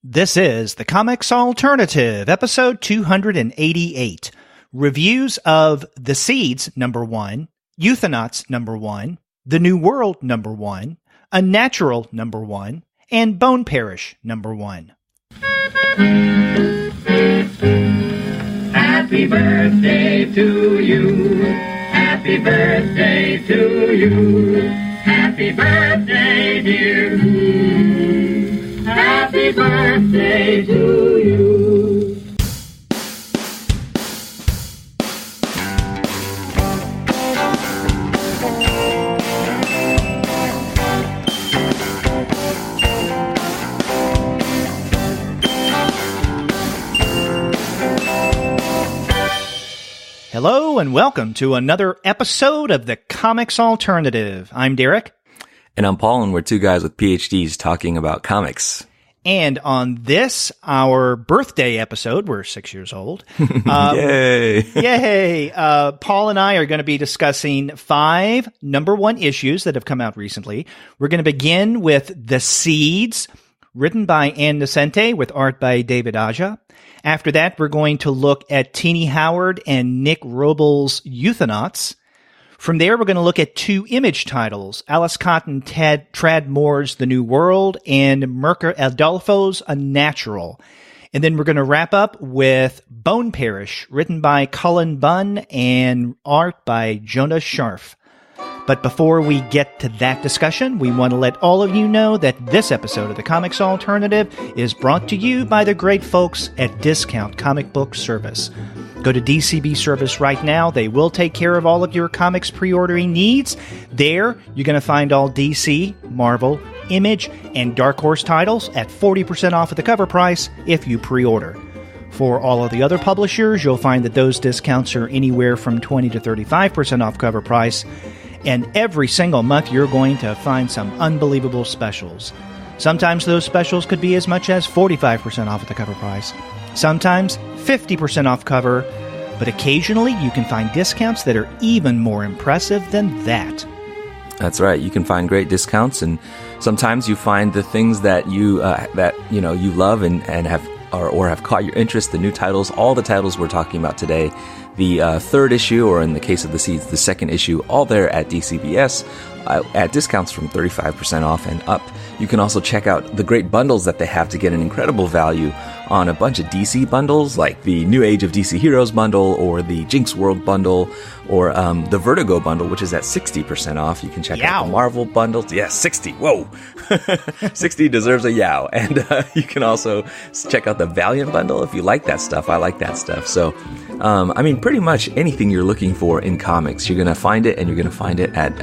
This is the Comics Alternative, episode 288. Reviews of The Seeds, number 1, Euthanauts, number 1, The New World, number 1, Unnatural, number 1, and Parish, number 1. Happy birthday to you. Happy birthday to you. Happy birthday, dear me. Happy birthday to you. Hello and welcome to another episode of the Comics Alternative. I'm Derek. And I'm Paul, and we're two guys with PhDs talking about comics. And on this, our birthday episode, we're 6 years old. Yay! Yay! Paul and I are going to be discussing 5 number 1 issues that have come out recently. We're going to begin with The Seeds, written by Nocenti with art by David Aja. After that, we're going to look at Tini Howard and Nick Robles' Euthanauts. From there, we're going to look at 2 image titles, Alice Cotton Tradmore's The New World and Merker Adolfo's Unnatural. And then we're going to wrap up with Parish, written by Cullen Bunn and art by Jonas Scharf. But before we get to that discussion, we want to let all of you know that this episode of the Comics Alternative is brought to you by the great folks at Discount Comic Book Service. Go to DCB Service right now. They will take care of all of your comics pre-ordering needs. There, you're going to find all DC, Marvel, Image, and Dark Horse titles at 40% off of the cover price if you pre-order. For all of the other publishers, you'll find that those discounts are anywhere from 20 to 35% off cover price. And every single month, you're going to find some unbelievable specials. Sometimes those specials could be as much as 45% off of the cover price. Sometimes 50% off cover, but occasionally you can find discounts that are even more impressive than that. That's right. You can find great discounts, and sometimes you find the things that you love and have or have caught your interest. The new titles, all the titles we're talking about today, the third issue, or in the case of the Seeds, the second issue, all there at DCBS at discounts from 35% off and up. You can also check out the great bundles that they have to get an incredible value on a bunch of DC bundles, like the New Age of DC Heroes bundle, or the Jinx World bundle, or the Vertigo bundle, which is at 60% off. You can check out the Marvel bundles. Yeah, 60. Whoa. 60 deserves a yow. And you can also check out the Valiant bundle if you like that stuff. I like that stuff. So, pretty much anything you're looking for in comics, you're going to find it, and you're going to find it at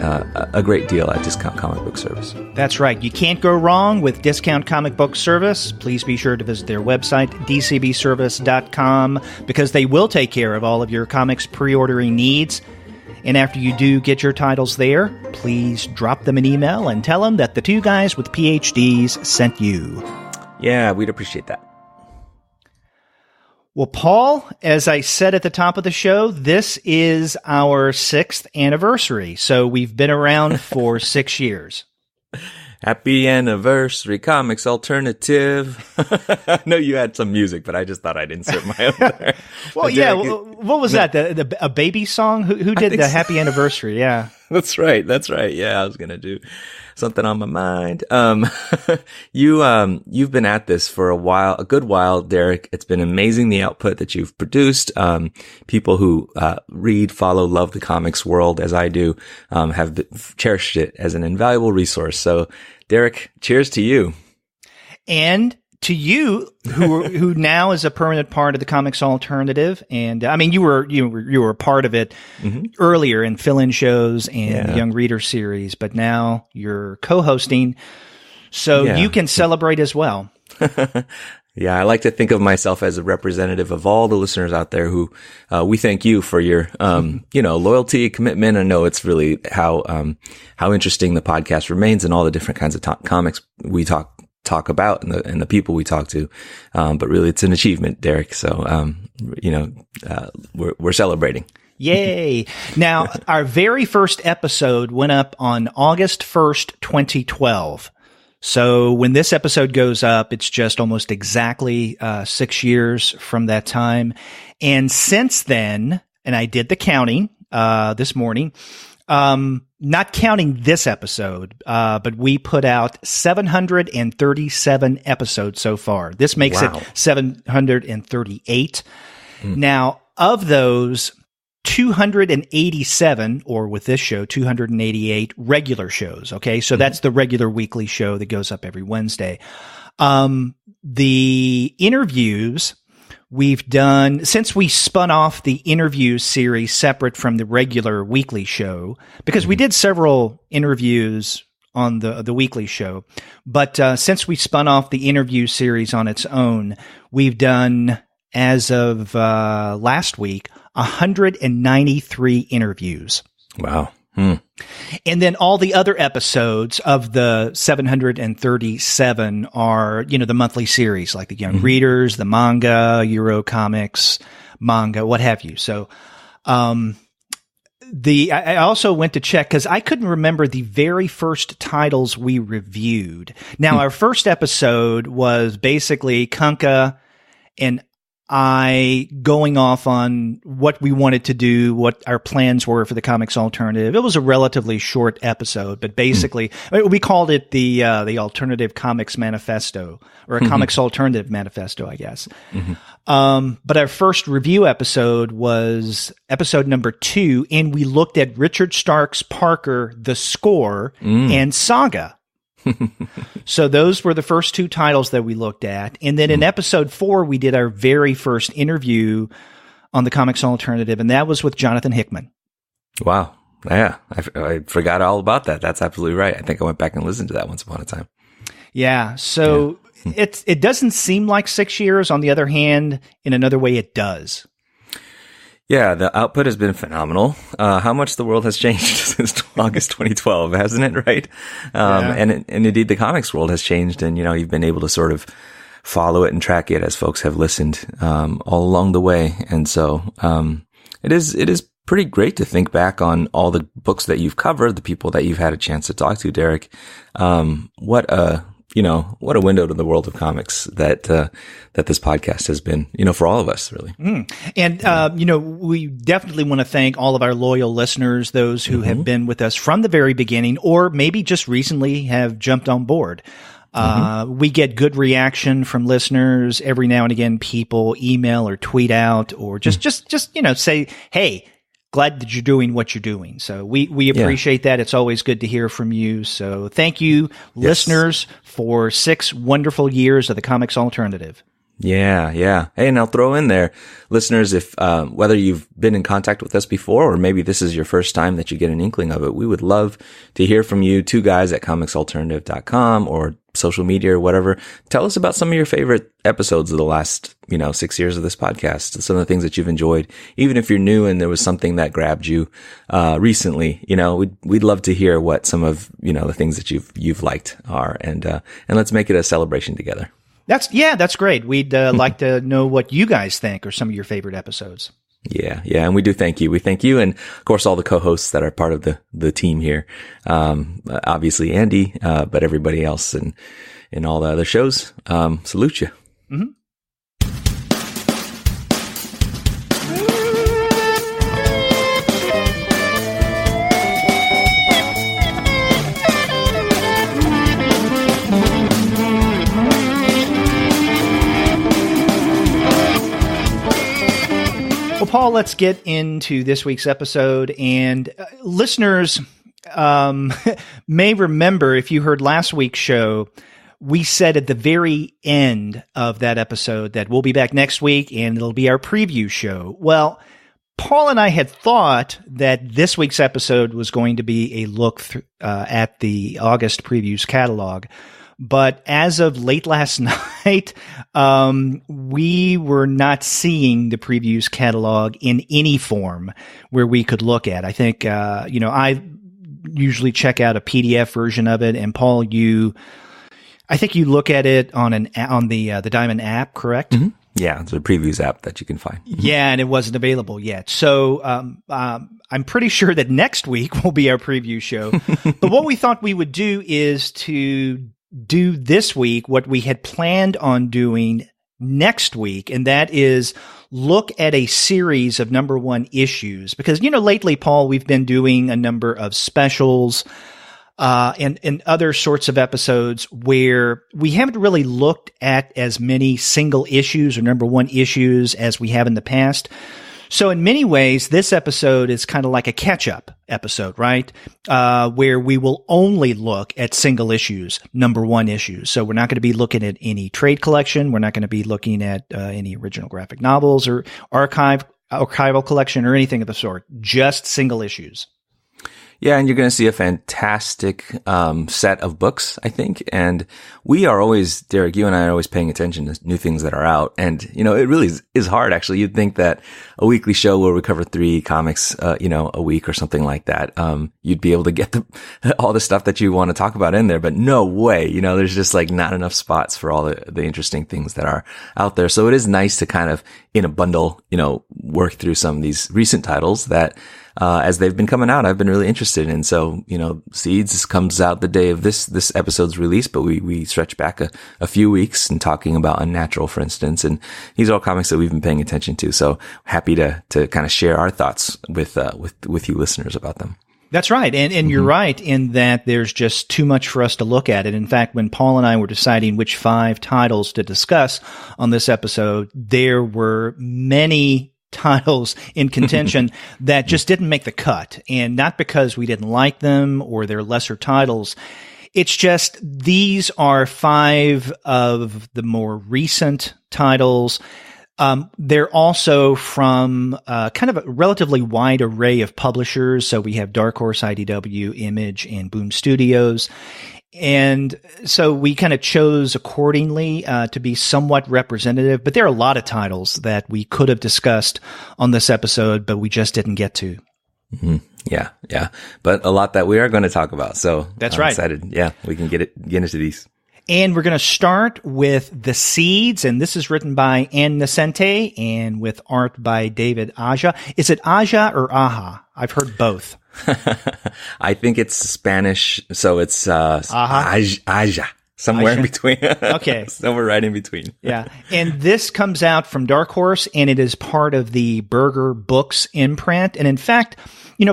a great deal at Discount Comic Book Service. That's right. You can't go wrong with Discount Comic Book Service. Please be sure to visit their website, dcbservice.com, because they will take care of all of your comics pre-ordering needs. And after you do get your titles there, please drop them an email and tell them that the two guys with PhDs sent you. Yeah, we'd appreciate that. Well, Paul, as I said at the top of the show, this is our 6th anniversary. So we've been around for 6 years. Happy anniversary, Comics Alternative. I know you had some music, but I just thought I'd insert my own there. Well, yeah. What was that? A baby song? Who did the Happy Anniversary? Yeah. That's right. Yeah, I was going to do something on my mind. You've been at this for a good while, Derek. It's been amazing, the output that you've produced. People who read, follow, love the comics world, as I do, have cherished it as an invaluable resource. So, Derek, cheers to you. And to you, who now is a permanent part of the Comics Alternative. And you were a part of it earlier in fill-in shows and Young Reader series, but now you're co-hosting, so you can celebrate as well. Yeah, I like to think of myself as a representative of all the listeners out there who we thank you for your loyalty, commitment. I know it's really how interesting the podcast remains, and all the different kinds of comics we talk about and the people we talk to. But really, it's an achievement, Derek. So, we're celebrating. Yay. Now, our very first episode went up on August 1st, 2012. So when this episode goes up, it's just almost exactly 6 years from that time. And since then, and I did the counting this morning, not counting this episode, but we put out 737 episodes so far. This makes it 738. Now, of those, 287, or with this show, 288 regular shows. Okay. So that's the regular weekly show that goes up every Wednesday. The interviews we've done, since we spun off the interview series separate from the regular weekly show, because we did several interviews on the weekly show, but since we spun off the interview series on its own, we've done, as of last week, 193 interviews. Wow. And then all the other episodes of the 737 are, the monthly series, like the Young Readers, the manga, Euro comics, manga, what have you. So, I also went to check because I couldn't remember the very first titles we reviewed. Now, our first episode was basically Kunka and I going off on what we wanted to do, what our plans were for the Comics Alternative. It was a relatively short episode, but basically we called it the Alternative Comics Manifesto, or a Comics Alternative Manifesto, I guess. But our first review episode was episode number 2, and we looked at Richard Stark's Parker, The Score, and Saga. So those were the first 2 titles that we looked at. And then in episode 4, we did our very first interview on the Comics Alternative, and that was with Jonathan Hickman. Wow. Yeah. I forgot all about that. That's absolutely right. I think I went back and listened to that once upon a time. Yeah. So it doesn't seem like 6 years. On the other hand, in another way, it does. Yeah, the output has been phenomenal. How much the world has changed since August 2012, hasn't it? Right? And indeed the comics world has changed, and, you've been able to sort of follow it and track it as folks have listened, all along the way. And so, it is pretty great to think back on all the books that you've covered, the people that you've had a chance to talk to, Derek. What a window to the world of comics that this podcast has been, for all of us, really. And, we definitely want to thank all of our loyal listeners, those who have been with us from the very beginning, or maybe just recently have jumped on board. We get good reaction from listeners. Every now and again, people email or tweet out or just say, hey, glad that you're doing what you're doing. So we appreciate that. It's always good to hear from you. So thank you, listeners, for 6 wonderful years of the Comics Alternative. Yeah. Hey, and I'll throw in there, listeners, if whether you've been in contact with us before, or maybe this is your first time that you get an inkling of it, we would love to hear from you, 2 guys at comicsalternative.com or social media or whatever. Tell us about some of your favorite episodes of the last, 6 years of this podcast, some of the things that you've enjoyed, even if you're new and there was something that grabbed you recently. We'd love to hear what some of, the things that you've liked are, and let's make it a celebration together. That's great. We'd like to know what you guys think are some of your favorite episodes. Yeah. And we do thank you. We thank you. And of course, all the co-hosts that are part of the team here. Obviously Andy, but everybody else and in all the other shows. Salute you. Well, Paul, let's get into this week's episode. And listeners may remember, if you heard last week's show, we said at the very end of that episode that we'll be back next week and it'll be our preview show. Well, Paul and I had thought that this week's episode was going to be a look at the August previews catalog. But as of late last night, we were not seeing the previews catalog in any form where we could look at. I think, I usually check out a PDF version of it. And Paul, I think you look at it on the Diamond app, correct? Mm-hmm. Yeah, it's a previews app that you can find. Mm-hmm. Yeah, and it wasn't available yet. So I'm pretty sure that next week will be our preview show. But what we thought we would do is to do this week what we had planned on doing next week, and that is look at a series of number one issues. Because, lately, Paul, we've been doing a number of specials and other sorts of episodes where we haven't really looked at as many single issues or number one issues as we have in the past. So in many ways, this episode is kind of like a catch-up episode, right? Where we will only look at single issues, number one issues. So we're not going to be looking at any trade collection. We're not going to be looking at any original graphic novels or archival collection or anything of the sort. Just single issues. Yeah, and you're going to see a fantastic set of books, I think. And we are always, Derek, you and I are always paying attention to new things that are out. And, it really is hard, actually. You'd think that a weekly show where we cover 3 comics, a week or something like that, you'd be able to get all the stuff that you want to talk about in there. But no way, there's just like not enough spots for all the interesting things that are out there. So it is nice to kind of, in a bundle, work through some of these recent titles that, as they've been coming out, I've been really interested in. So, Seeds comes out the day of this episode's release, but we stretch back a few weeks and talking about Unnatural, for instance. And these are all comics that we've been paying attention to. So happy to kind of share our thoughts with you listeners about them. That's right. And you're right in that there's just too much for us to look at. And in fact, when Paul and I were deciding which 5 titles to discuss on this episode, there were many titles in contention that just didn't make the cut. And not because we didn't like them or they're lesser titles. It's just these are 5 of the more recent titles. They're also from kind of a relatively wide array of publishers. So we have Dark Horse, IDW, Image, and Boom Studios. And so we kind of chose accordingly to be somewhat representative. But there are a lot of titles that we could have discussed on this episode, but we just didn't get to. Mm-hmm. Yeah. But a lot that we are going to talk about. So that's I'm right. Excited. Yeah, we can get into these. And we're going to start with The Seeds, and this is written by Nocenti and with art by David Aja. Is it Aja or Aja? I've heard both. I think it's Spanish, so it's Aja. Somewhere in between. Okay. Somewhere right in between. Yeah. And this comes out from Dark Horse, and it is part of the Berger Books imprint. And in fact,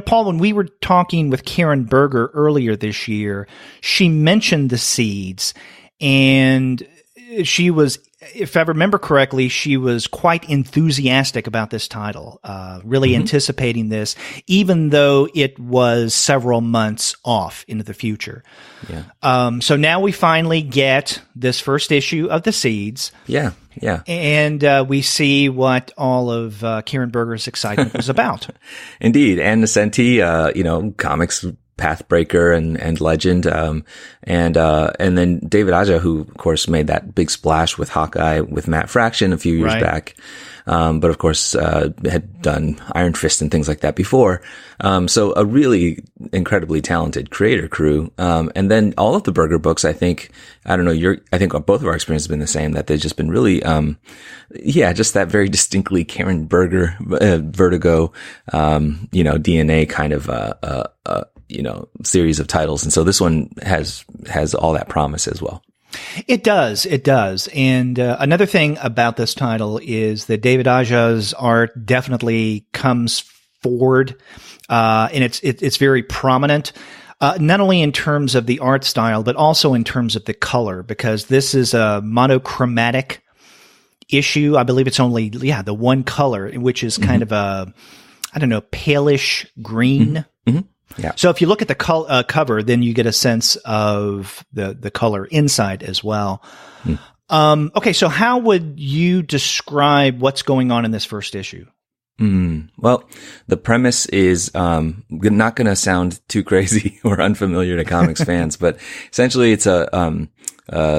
Paul, when we were talking with Karen Berger earlier this year, she mentioned The Seeds, and she was, if I remember correctly, she was quite enthusiastic about this title, really anticipating this, even though it was several months off into the future. Yeah. So now we finally get this first issue of The Seeds. Yeah. And we see what all of Karen Berger's excitement was about. Indeed. And Nocenti, comics pathbreaker and legend. And then David Aja, who of course made that big splash with Hawkeye with Matt Fraction a few years back. But of course, had done Iron Fist and things like that before. So a really incredibly talented creator crew. And then all of the Berger books, I think both of our experiences have been the same, that they've just been really, just that very distinctly Karen Berger, Vertigo, DNA kind of, series of titles. And so this one has all that promise as well. It does. And another thing about this title is that David Aja's art definitely comes forward, and it's very prominent, not only in terms of the art style, but also in terms of the color, because this is a monochromatic issue. I believe it's only, the one color, which is kind of a, palish green. Mm-hmm. Yeah. So if you look at the cover, then you get a sense of the color inside as well. Okay, so how would you describe what's going on in this first issue? Well, the premise is not going to sound too crazy or unfamiliar to comics fans, but essentially it's a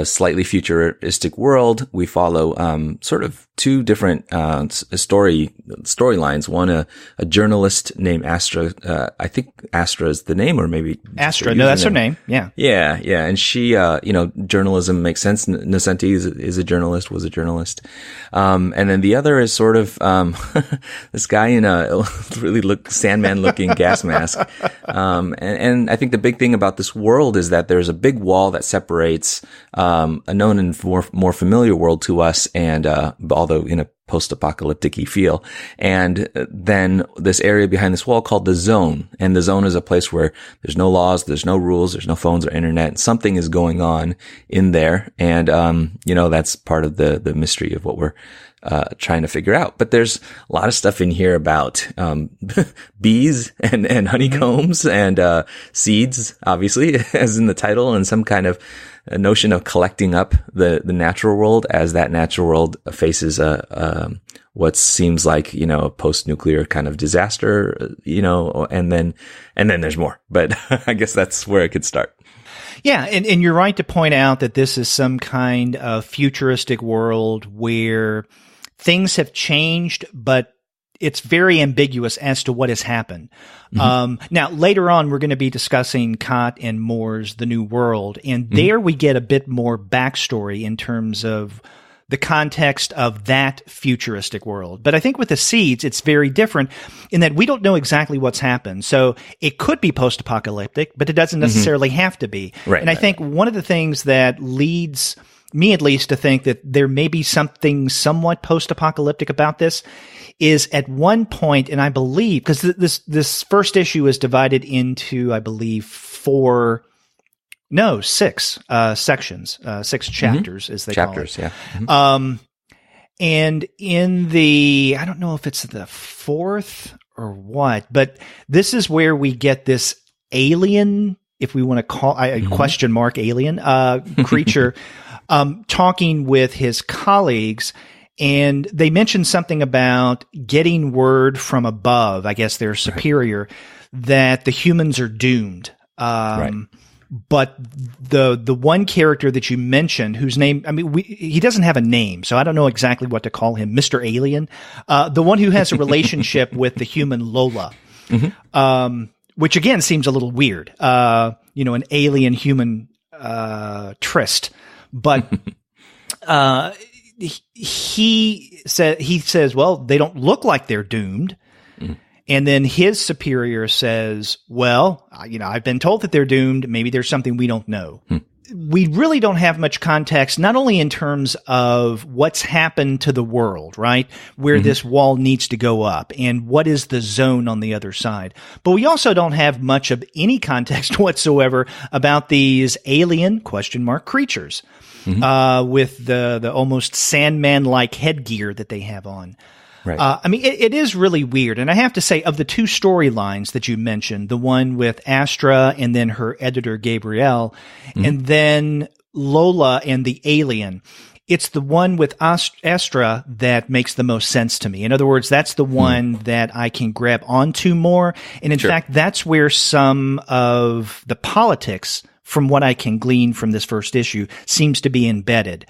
slightly futuristic world. We follow sort of two different storylines. One, a journalist named Astra. I think Astra is the name, or maybe Astra. No, that's her name. Yeah. Yeah. And she, journalism makes sense. Nocenti is a journalist, was a journalist. And then the other is sort of this guy in a really Sandman looking gas mask. And I think the big thing about this world is that there's a big wall that separates a known and more familiar world to us, and although in a post-apocalyptic-y feel, and then this area behind this wall called the zone. And the zone is a place where there's no laws, there's no rules, there's no phones or internet, and something is going on in there. And that's part of the mystery of what we're trying to figure out. But there's a lot of stuff in here about bees and honeycombs and seeds, obviously, as in the title, and some kind of a notion of collecting up the natural world as that natural world faces what seems like, a post-nuclear kind of disaster, and then there's more. But I guess that's where it could start. Yeah, and you're right to point out that this is some kind of futuristic world where things have changed, but it's very ambiguous as to what has happened. Mm-hmm. Now, later on, we're going to be discussing Kott and Moore's The New World, and there we get a bit more backstory in terms of the context of that futuristic world. But I think with the seeds, it's very different in that we don't know exactly what's happened. So it could be post-apocalyptic, but it doesn't necessarily have to be. Right, and I think one of the things that leads me, at least, to think that there may be something somewhat post-apocalyptic about this is at one point, and I believe, because this first issue is divided into, I believe, 6 sections, 6 chapters, as they chapters, call it. Yeah. And in the, I don't know if it's the 4th or what, but this is where we get this alien, if we want to call question mark alien creature, talking with his colleagues. And they mentioned something about getting word from above, I guess their superior, that the humans are doomed. Right. But the one character that you mentioned, whose name, he doesn't have a name, so I don't know exactly what to call him, Mr. Alien, the one who has a relationship with the human Lola, which again seems a little weird, an alien human tryst. But he says, well, they don't look like they're doomed. And then his superior says, well, I've been told that they're doomed. Maybe there's something we don't know. We really don't have much context, not only in terms of what's happened to the world, right? Where this wall needs to go up and what is the zone on the other side. But we also don't have much of any context whatsoever about these alien creatures, with the almost Sandman-like headgear that they have on. Right. It is really weird. And I have to say, of the 2 storylines that you mentioned, the one with Astra and then her editor, Gabrielle, and then Lola and the alien, it's the one with Astra that makes the most sense to me. In other words, that's the one that I can grab onto more. And in fact, that's where some of the politics, from what I can glean from this first issue, seems to be embedded.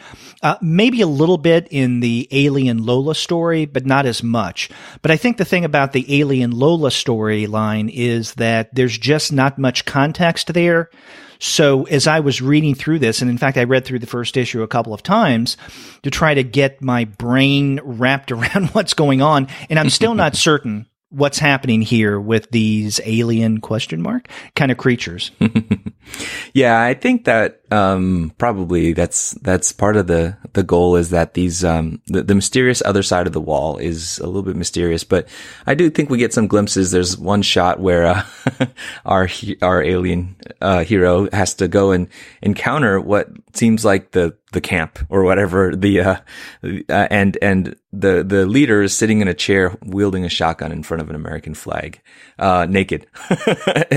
Maybe a little bit in the Alien Lola story, but not as much. But I think the thing about the Alien Lola storyline is that there's just not much context there. So as I was reading through this, and in fact, I read through the first issue a couple of times to try to get my brain wrapped around what's going on, and I'm still not certain what's happening here with these alien kind of creatures. Yeah, I think that probably that's part of the goal, is that these the mysterious other side of the wall is a little bit mysterious, but I do think we get some glimpses. There's one shot where our alien hero has to go and encounter what seems like the camp or whatever, and the leader is sitting in a chair wielding a shotgun in front of an American flag, naked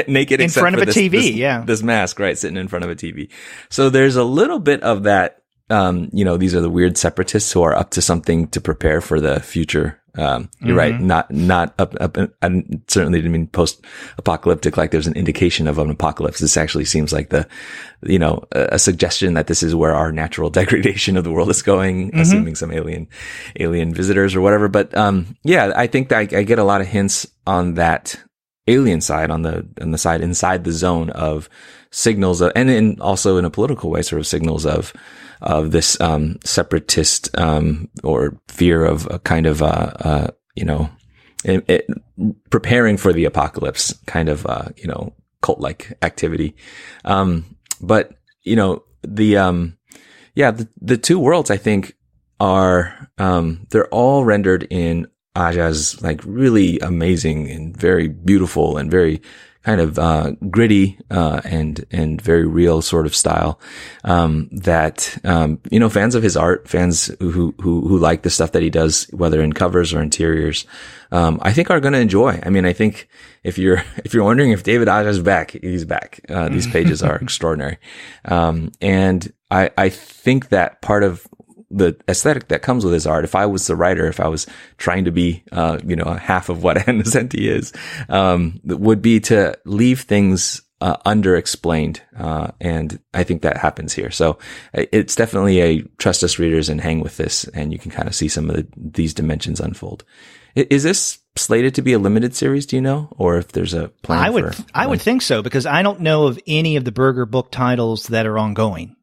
in front of a TV. This mask, right, sitting in front of a TV. So there's a little bit of that these are the weird separatists who are up to something to prepare for the future. You're right. Not I certainly didn't mean post-apocalyptic, like there's an indication of an apocalypse. This actually seems like a suggestion that this is where our natural degradation of the world is going, assuming some alien visitors or whatever. But, I think that I get a lot of hints on that alien side, on the side inside the zone of signals and also in a political way, sort of signals of this, separatist, or fear of a kind of, preparing for the apocalypse kind of, cult-like activity. But, the two worlds I think are, they're all rendered in Aja's like really amazing and very beautiful and very kind of gritty and very real sort of style that fans of his art, fans who like the stuff that he does, whether in covers or interiors, I think are going to enjoy. I mean, I think if you're wondering if David Aja's back, he's back. These pages are extraordinary, and I think that part of the aesthetic that comes with his art, if I was the writer, if I was trying to be, half of what Nocenti is, would be to leave things, underexplained. And I think that happens here. So it's definitely a trust us readers and hang with this, and you can kind of see some of these dimensions unfold. Is this slated to be a limited series? Do you know, or if there's a plan? I would think so, because I don't know of any of the Berger book titles that are ongoing.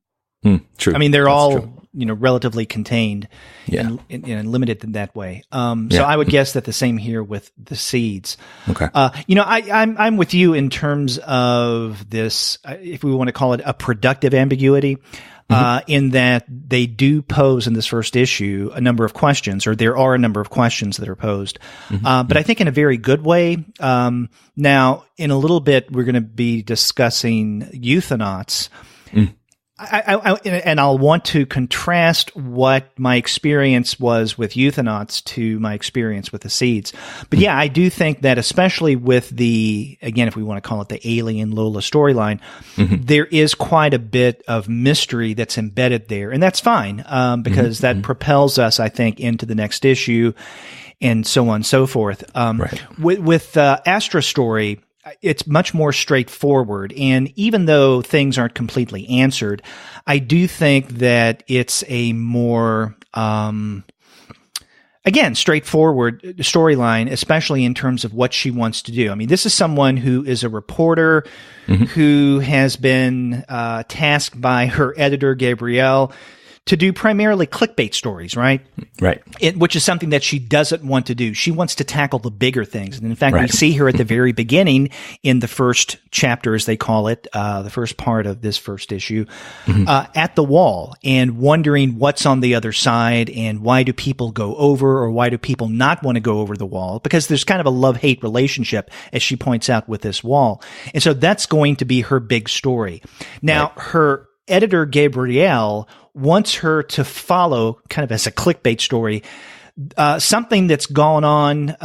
True. I mean, they're all true. Relatively contained and limited in that way. So I would guess that the same here with the seeds. Okay. I'm with you in terms of this, if we want to call it a productive ambiguity, in that they do pose in this first issue a number of questions, or there are a number of questions that are posed. But I think in a very good way. Now, in a little bit, we're going to be discussing Euthanauts. And I'll want to contrast what my experience was with Euthanauts to my experience with the seeds. But yeah, I do think that especially with again, if we want to call it the Alien Lola storyline, there is quite a bit of mystery that's embedded there. And that's fine, because that propels us, I think, into the next issue and so on and so forth. Right. With Astra story, it's much more straightforward. And even though things aren't completely answered, I do think that it's a more, straightforward storyline, especially in terms of what she wants to do. I mean, this is someone who is a reporter who has been tasked by her editor, Gabrielle, to do primarily clickbait stories, right? Right. Which is something that she doesn't want to do. She wants to tackle the bigger things. And in fact, we see her at the very beginning in the first chapter, as they call it, the first part of this first issue, at the wall and wondering what's on the other side and why do people go over or why do people not want to go over the wall? Because there's kind of a love-hate relationship, as she points out, with this wall. And so that's going to be her big story. Now, her editor, Gabrielle, wants her to follow, kind of as a clickbait story, something that's gone on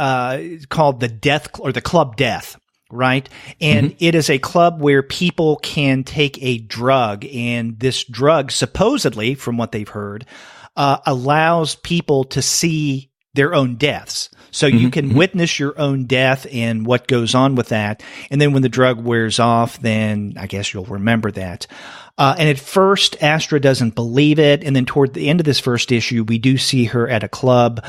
called the Death or the Club Death, right? And it is a club where people can take a drug, and this drug, supposedly, from what they've heard, allows people to see their own deaths. So you can witness your own death and what goes on with that. And then when the drug wears off, then I guess you'll remember that. And at first, Astra doesn't believe it. And then toward the end of this first issue, we do see her at a club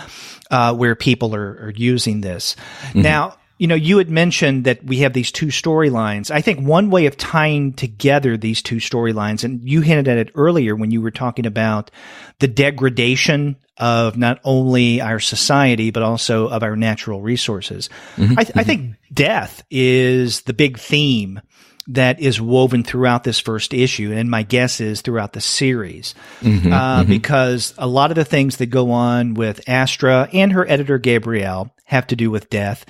where people are using this. Now, you had mentioned that we have these two storylines. I think one way of tying together these two storylines, and you hinted at it earlier when you were talking about the degradation of not only our society, but also of our natural resources. I think death is the big theme that is woven throughout this first issue, and my guess is throughout the series, because a lot of the things that go on with Astra and her editor, Gabrielle, have to do with death.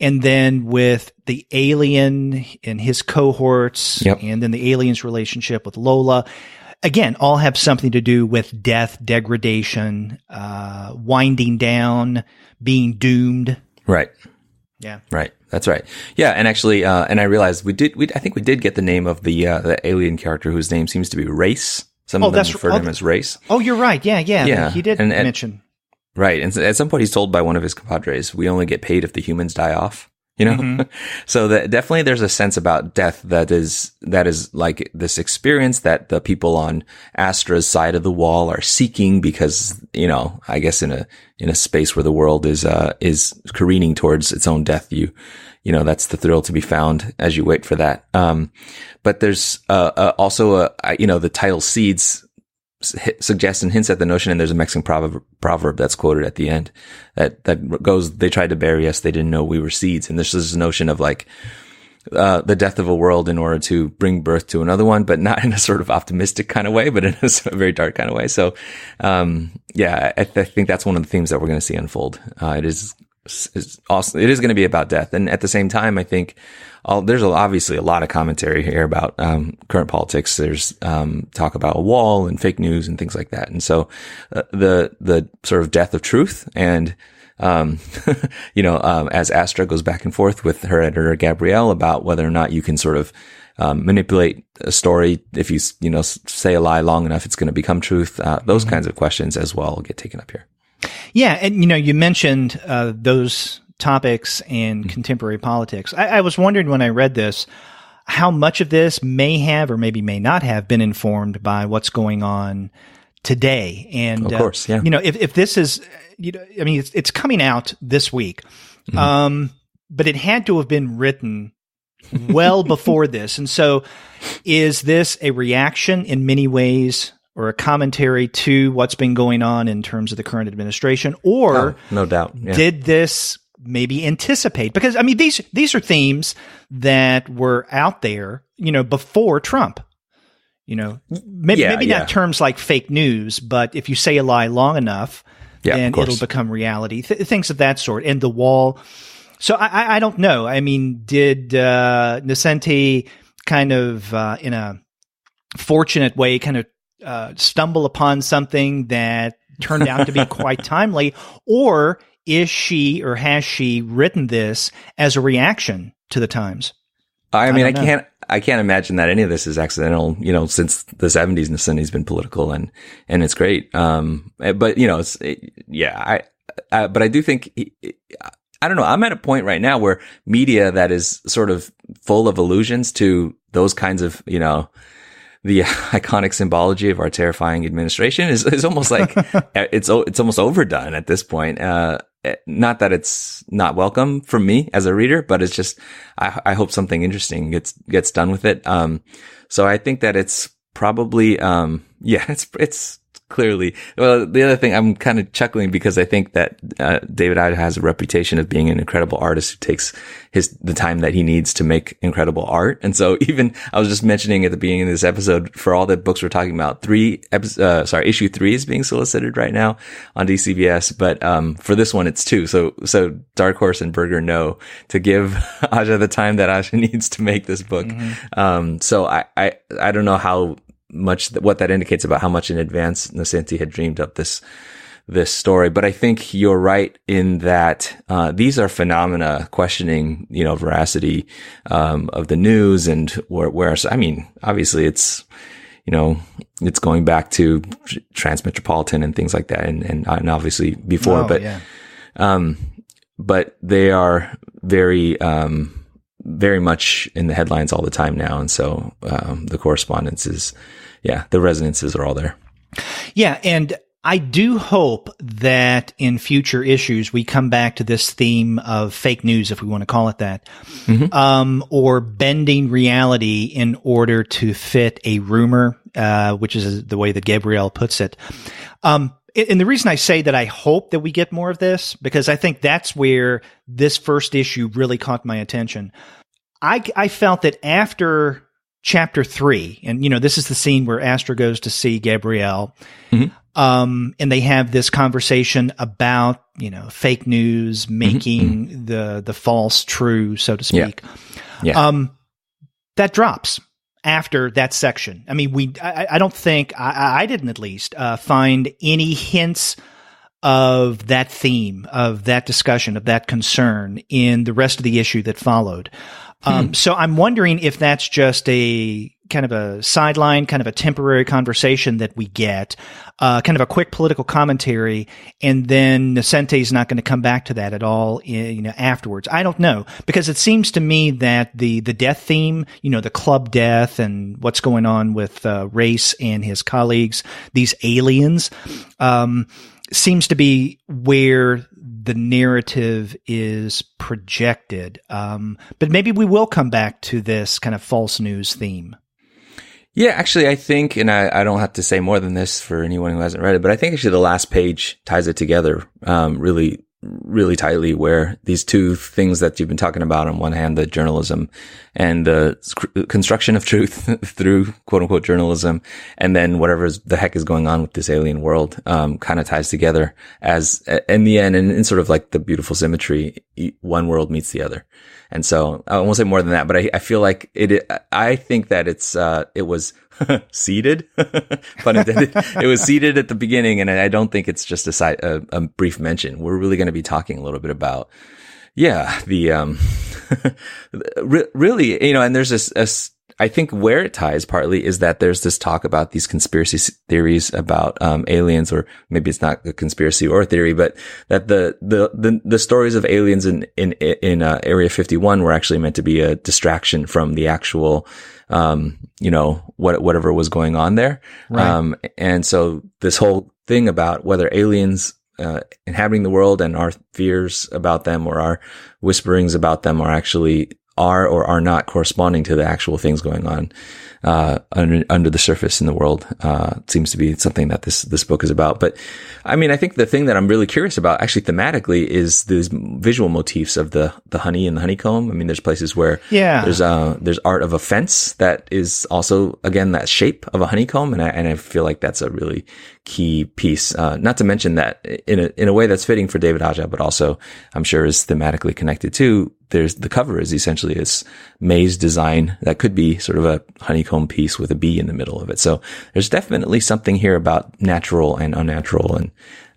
And then with the alien and his cohorts, and then the alien's relationship with Lola, again, all have something to do with death, degradation, winding down, being doomed. Right. Yeah. Right. That's right. Yeah. And actually, and I realized I think we did get the name of the alien character whose name seems to be Race. Some of them refer to him as race. Oh, you're right. Yeah. He did mention. Right. And at some point he's told by one of his compadres, we only get paid if the humans die off, So that definitely there's a sense about death that is like this experience that the people on Astra's side of the wall are seeking because, I guess in a space where the world is careening towards its own death, that's the thrill to be found as you wait for that. But there's, also the title Seeds suggests and hints at the notion, and there's a Mexican proverb that's quoted at the end that goes, they tried to bury us, they didn't know we were seeds. And there's this notion of like, the death of a world in order to bring birth to another one, but not in a sort of optimistic kind of way, but in a very dark kind of way. So, I think that's one of the themes that we're going to see unfold. It's awesome. It is going to be about death. And at the same time, I think there's obviously a lot of commentary here about current politics. There's talk about a wall and fake news and things like that. And so the sort of death of truth and as Astra goes back and forth with her editor Gabrielle about whether or not you can sort of manipulate a story, if you say a lie long enough, it's going to become truth. Those kinds of questions as well get taken up here. Yeah, and you mentioned those topics in contemporary politics. I was wondering when I read this how much of this may have or maybe may not have been informed by what's going on today. And of course, yeah. If this is, it's coming out this week, but it had to have been written well before this. And so, is this a reaction in many ways, or a commentary to what's been going on in terms of the current administration, or no doubt, yeah. Did this maybe anticipate? Because these are themes that were out there, before Trump. Maybe not terms like fake news, but if you say a lie long enough, then it'll become reality. Things of that sort, and the wall. So I don't know. Did Nocenti kind of in a fortunate way kind of stumble upon something that turned out to be quite timely, or is she or has she written this as a reaction to the times? I can't imagine that any of this is accidental. Since the 70s, Nocenti's been political and it's great. But but I do think I don't know. I'm at a point right now where media that is sort of full of allusions to those kinds of the iconic symbology of our terrifying administration is almost like it's almost overdone at this point. Not that it's not welcome for me as a reader, but it's just I hope something interesting gets done with it. So I think that it's probably it's clearly. Well, the other thing, I'm kind of chuckling because I think that David Ida has a reputation of being an incredible artist who takes the time that he needs to make incredible art. And so even I was just mentioning at the beginning of this episode, for all the books we're talking about, issue 3 is being solicited right now on DCBS, but for this one it's 2. So Dark Horse and Berger know to give Aja the time that Aja needs to make this book. So I don't know how much what that indicates about how much in advance Nocenti had dreamed up this story. But I think you're right in that these are phenomena questioning, veracity of the news and where obviously it's it's going back to Transmetropolitan and things like that and obviously before, but they are very very much in the headlines all the time now. And so the correspondence is, the resonances are all there. Yeah. And I do hope that in future issues, we come back to this theme of fake news, if we want to call it that, or bending reality in order to fit a rumor, which is the way that Gabrielle puts it. And the reason I say that I hope that we get more of this, because I think that's where this first issue really caught my attention. I felt that after chapter 3, and this is the scene where Astra goes to see Gabrielle, and they have this conversation about fake news making the false true, so to speak. That drops after that section. I don't think I didn't at least find any hints of that theme, of that discussion, of that concern in the rest of the issue that followed. So I'm wondering if that's just a kind of a sideline, kind of a temporary conversation that we get, kind of a quick political commentary, and then Nocenti is not going to come back to that at all, afterwards. I don't know, because it seems to me that the death theme, the club death and what's going on with Race and his colleagues, these aliens, seems to be where the narrative is projected. But maybe we will come back to this kind of false news theme. Yeah, actually, I think, and I don't have to say more than this for anyone who hasn't read it, but I think actually the last page ties it together really, really tightly, where these two things that you've been talking about, on one hand, the journalism and the construction of truth through quote unquote journalism, and then whatever the heck is going on with this alien world, kind of ties together as in the end, and in sort of like the beautiful symmetry, one world meets the other. And so I won't say more than that, but I feel like I think that it was seeded, pun intended. It was seeded at the beginning, and I don't think it's just a brief mention. We're really going to be talking a little bit about, the really, and there's this. I think where it ties partly is that there's this talk about these conspiracy theories about aliens, or maybe it's not a conspiracy or a theory, but that the stories of aliens in Area 51 were actually meant to be a distraction from the actual whatever was going on there. Right. And so this whole thing about whether aliens inhabiting the world and our fears about them or our whisperings about them are or are not corresponding to the actual things going on under the surface in the world, seems to be something that this book is about. But I mean, I think the thing that I'm really curious about, actually thematically, is these visual motifs of the honey and the honeycomb. I mean, there's places where there's art of a fence that is also, again, that shape of a honeycomb, and I feel like that's a really key piece. Not to mention that in a way that's fitting for David Aja, but also I'm sure is thematically connected too. There's the cover is essentially this maze design that could be sort of a honeycomb piece with a bee in the middle of it. So there's definitely something here about natural and unnatural. And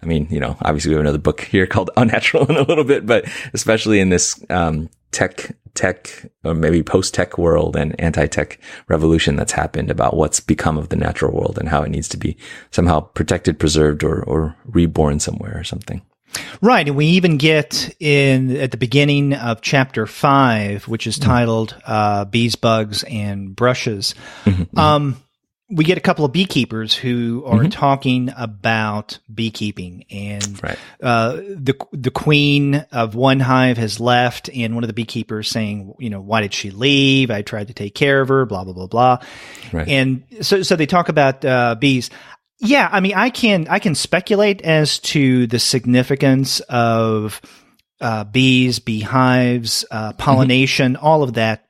I mean, obviously we have another book here called Unnatural in a little bit, but especially in this tech or maybe post-tech world and anti-tech revolution that's happened, about what's become of the natural world and how it needs to be somehow protected, preserved, or reborn somewhere or something. Right. And we even get at the beginning of chapter 5, which is titled Bees, Bugs, and Brushes. We get a couple of beekeepers who are talking about beekeeping, and the queen of one hive has left, and one of the beekeepers saying, why did she leave? I tried to take care of her, blah, blah, blah, blah. Right. And so they talk about bees. Yeah, I mean, I can speculate as to the significance of bees, beehives, pollination, all of that,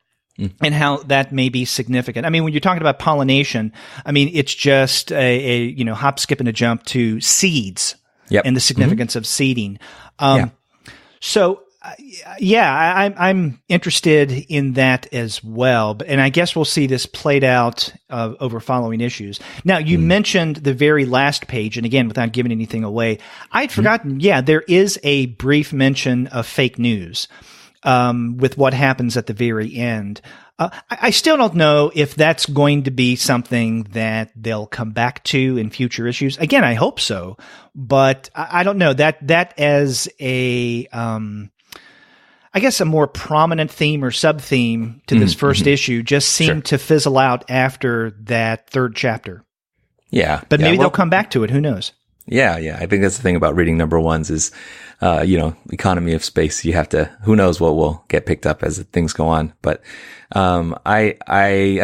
and how that may be significant. I mean, when you're talking about pollination, I mean, it's just a hop, skip, and a jump to seeds and the significance of seeding. So. I'm interested in that as well. And I guess we'll see this played out over following issues. Now, you mentioned the very last page, and again, without giving anything away, I'd forgotten, there is a brief mention of fake news with what happens at the very end. I still don't know if that's going to be something that they'll come back to in future issues. Again, I hope so, but I don't know. That as a I guess a more prominent theme or sub-theme to this first issue just seemed to fizzle out after that third chapter. Yeah. But maybe they'll come back to it. Who knows? Yeah. I think that's the thing about reading number ones is, economy of space. You have to, who knows what will get picked up as things go on. But, I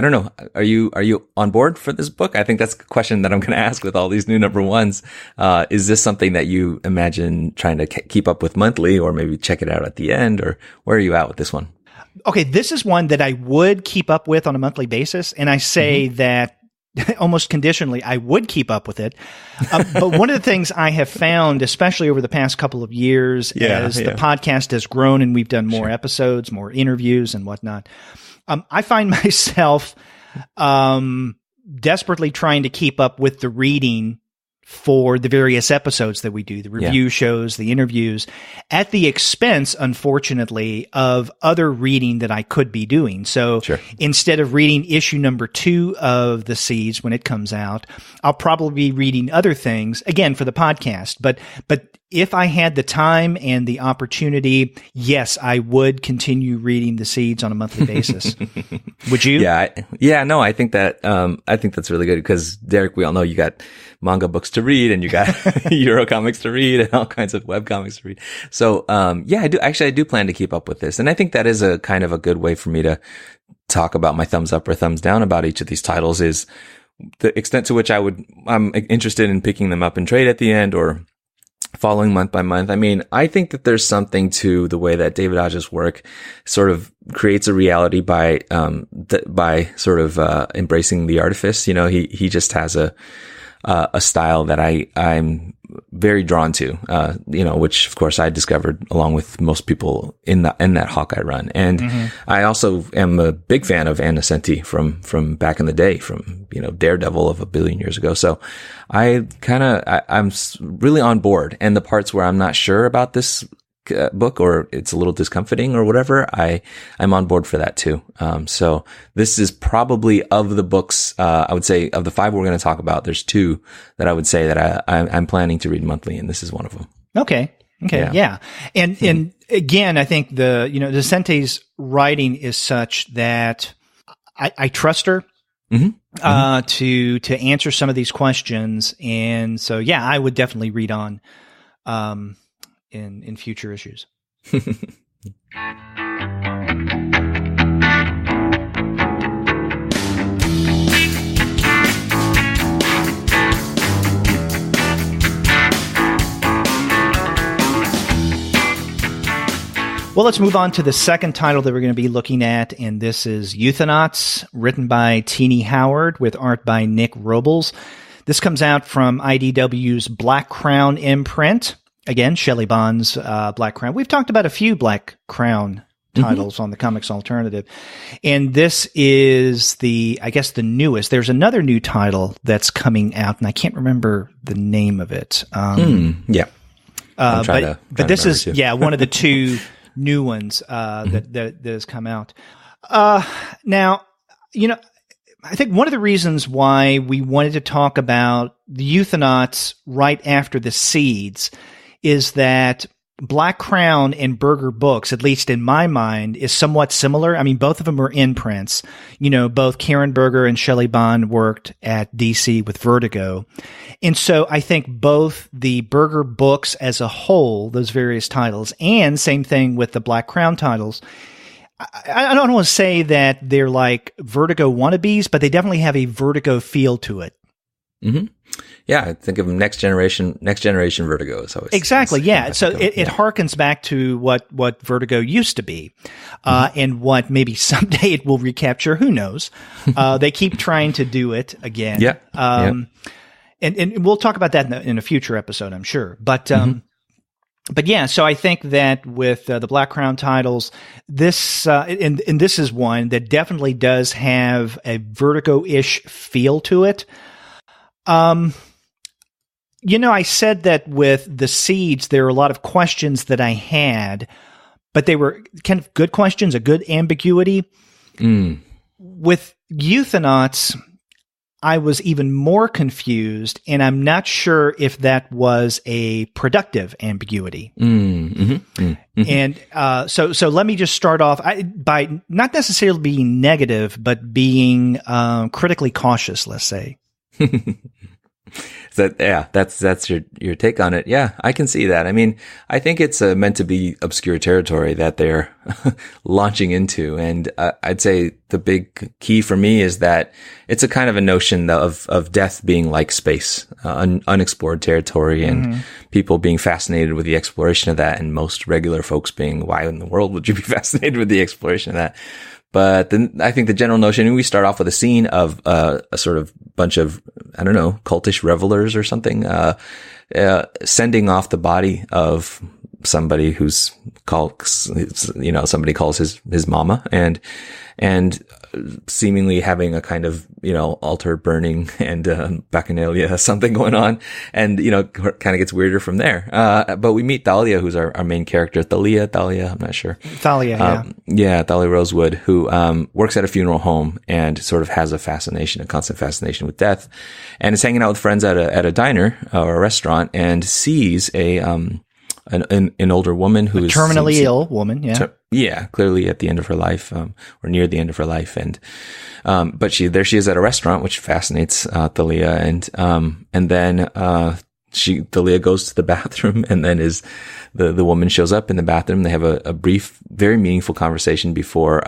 don't know. Are you on board for this book? I think that's a question that I'm going to ask with all these new number ones. Is this something that you imagine trying to keep up with monthly, or maybe check it out at the end, or where are you at with this one? Okay. This is one that I would keep up with on a monthly basis. And I say that almost conditionally, I would keep up with it. But one of the things I have found, especially over the past couple of years, as the podcast has grown and we've done more episodes, more interviews and whatnot, I find myself desperately trying to keep up with the reading for the various episodes that we do, the review shows, the interviews, at the expense, unfortunately, of other reading that I could be doing. So instead of reading issue number 2 of The Seeds when it comes out, I'll probably be reading other things, again, for the podcast. But if I had the time and the opportunity, yes, I would continue reading The Seeds on a monthly basis. Would you? No, I think that's really good because, Derek, we all know you got manga books to read and you got Euro comics to read and all kinds of web comics to read. So, I do plan to keep up with this. And I think that is a kind of a good way for me to talk about my thumbs up or thumbs down about each of these titles is the extent to which I'm interested in picking them up in trade at the end or following month by month. I mean, I think that there's something to the way that David Aja's work sort of creates a reality by sort of, embracing the artifice. You know, he just has a style that I'm very drawn to, which of course I discovered along with most people in that Hawkeye run. And I also am a big fan of Nocenti from back in the day, from, Daredevil of a billion years ago. So I'm really on board. And the parts where I'm not sure about this book or it's a little discomforting or whatever, I'm on board for that too. So this is probably of the books, I would say of the 5 we're going to talk about, there's 2 that I would say that I'm planning to read monthly, and this is one of them. Okay. Yeah. And again, I think Nocente's writing is such that I trust her. To answer some of these questions. And so, I would definitely read on, in future issues. Well, let's move on to the second title that we're going to be looking at, and this is Euthanauts, written by Tini Howard with art by Nick Robles. This comes out from IDW's Black Crown imprint. Again, Shelley Bond's Black Crown. We've talked about a few Black Crown titles on the Comics Alternative, and this is the newest. There's another new title that's coming out, and I can't remember the name of it. But this is one of the 2 new ones that has come out. Now, I think one of the reasons why we wanted to talk about the Euthanauts right after The Seeds is that Black Crown and Berger books, at least in my mind, is somewhat similar. I mean, both of them are imprints. Both Karen Berger and Shelley Bond worked at DC with Vertigo. And so I think both the Berger books as a whole, those various titles, and same thing with the Black Crown titles, I don't want to say that they're like Vertigo wannabes, but they definitely have a Vertigo feel to it. Yeah, I think of them next generation Vertigo. So exactly, yeah. So it harkens back to what Vertigo used to be, and what maybe someday it will recapture. Who knows? They keep trying to do it again. And we'll talk about that in a future episode, I'm sure. But yeah, so I think that with the Black Crown titles, this and this is one that definitely does have a Vertigo-ish feel to it. I said that with The Seeds, there are a lot of questions that I had, but they were kind of good questions, a good ambiguity. With Euthanauts, I was even more confused, and I'm not sure if that was a productive ambiguity. And so let me just start off by not necessarily being negative, but being critically cautious, let's say. That's your take on it. Yeah, I can see that. I mean, I think it's meant to be obscure territory that they're launching into. And I'd say the big key for me is that it's a kind of a notion of death being like space, unexplored territory, and people being fascinated with the exploration of that. And most regular folks being, why in the world would you be fascinated with the exploration of that? But then I think the general notion, we start off with a scene of a sort of bunch of, I don't know, cultish revelers or something, sending off the body of somebody somebody calls his mama, and seemingly having a kind of, altar burning and, bacchanalia, something going on. And, kind of gets weirder from there. But we meet Thalia, who's our main character. Thalia, I'm not sure. Thalia, yeah. Yeah, Thalia Rosewood, who, works at a funeral home and sort of has a constant fascination with death, and is hanging out with friends at a diner or a restaurant, and sees an older woman who is terminally ill woman. Yeah. Clearly at the end of her life, or near the end of her life. And, but there she is at a restaurant, which fascinates, Thalia. And then, Thalia goes to the bathroom, and then the woman shows up in the bathroom. They have a brief, very meaningful conversation before,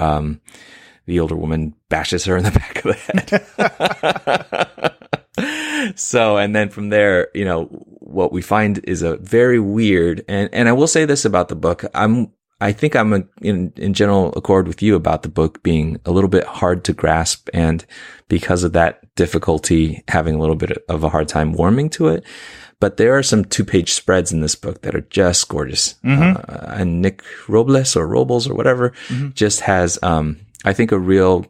the older woman bashes her in the back of the head. So, and then from there, what we find is a very weird, and I will say this about the book. I think I'm in general accord with you about the book being a little bit hard to grasp, and because of that difficulty, having a little bit of a hard time warming to it. But there are some 2-page spreads in this book that are just gorgeous. And Nick Robles or whatever just has, I think, a real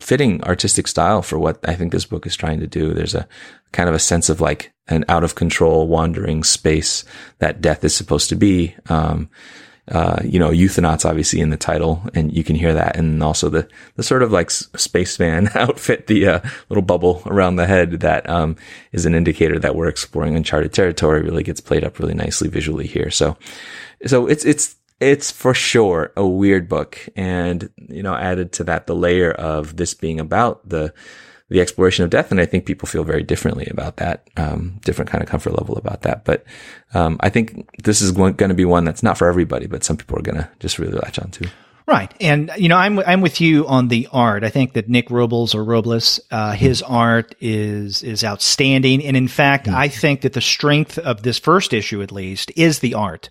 fitting artistic style for what I think this book is trying to do. There's a kind of a sense of like an out of control wandering space that death is supposed to be. Euthanauts obviously in the title, and you can hear that. And also the sort of like spaceman outfit, the little bubble around the head that is an indicator that we're exploring uncharted territory, really gets played up really nicely visually here. So it's for sure a weird book. And, added to that, the layer of this being about the exploration of death. And I think people feel very differently about that, different kind of comfort level about that. But, I think this is going to be one that's not for everybody, but some people are going to just really latch on to. Right. And, I'm with you on the art. I think that Nick Robles, his art is outstanding. And in fact, I think that the strength of this first issue, at least, is the art.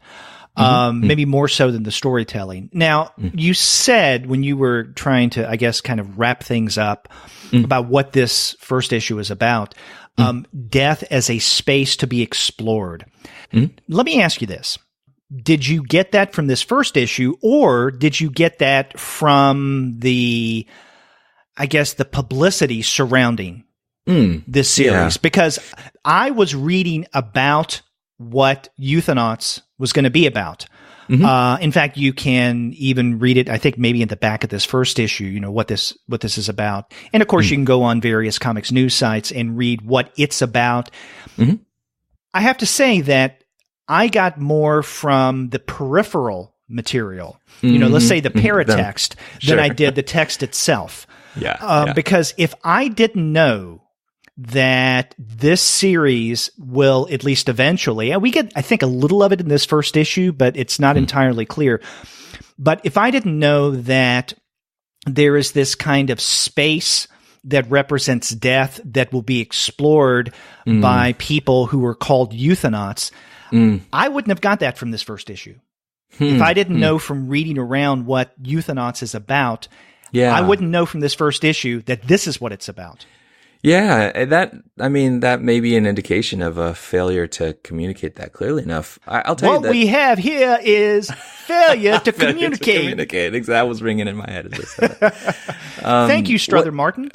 Maybe more so than the storytelling. Now, you said when you were trying to, I guess, kind of wrap things up about what this first issue is about, death as a space to be explored. Let me ask you this. Did you get that from this first issue, or did you get that from the publicity surrounding this series? Yeah. Because I was reading about what Euthanauts was going to be about. In fact, you can even read it, I think maybe in the back of this first issue, what this is about. And of course, you can go on various comics news sites and read what it's about. I have to say that I got more from the peripheral material, let's say the paratext, than I did the text itself. Because if I didn't know that this series will, at least eventually, we get, I think, a little of it in this first issue, but it's not entirely clear. But if I didn't know that there is this kind of space that represents death that will be explored by people who are called Euthanauts, I wouldn't have got that from this first issue. If I didn't know from reading around what Euthanauts is about, I wouldn't know from this first issue that this is what it's about. Yeah, that may be an indication of a failure to communicate that clearly enough. I'll tell you that what we have here is failure to communicate. Exactly. That was ringing in my head as I said that. Thank you, Strother Martin.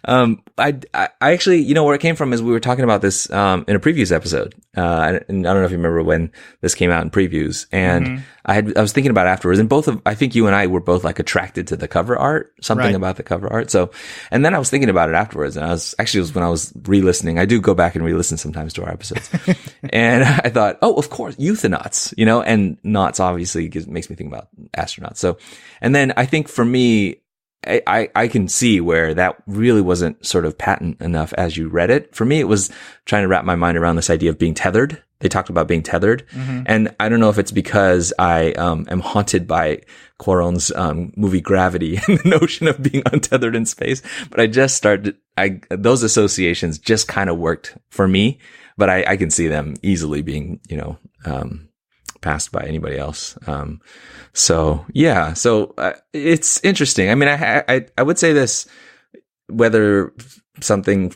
I actually, where it came from is we were talking about this, in a previous episode. And I don't know if you remember when this came out in previews, and I was thinking about it afterwards, and I think you and I were both like attracted to the cover art, something about the cover art. So, and then I was thinking about it afterwards, and it was when I was re-listening. I do go back and re-listen sometimes to our episodes. And I thought, oh, of course, Euthanauts, and knots obviously makes me think about astronauts. So, and then I think for me, I can see where that really wasn't sort of patent enough as you read it. For me, it was trying to wrap my mind around this idea of being tethered. They talked about being tethered. And I don't know if it's because I am haunted by Cuarón's movie Gravity and the notion of being untethered in space. But I just started, those associations just kind of worked for me. But I can see them easily being, passed by anybody else. So it's interesting. I mean, I would say this, whether something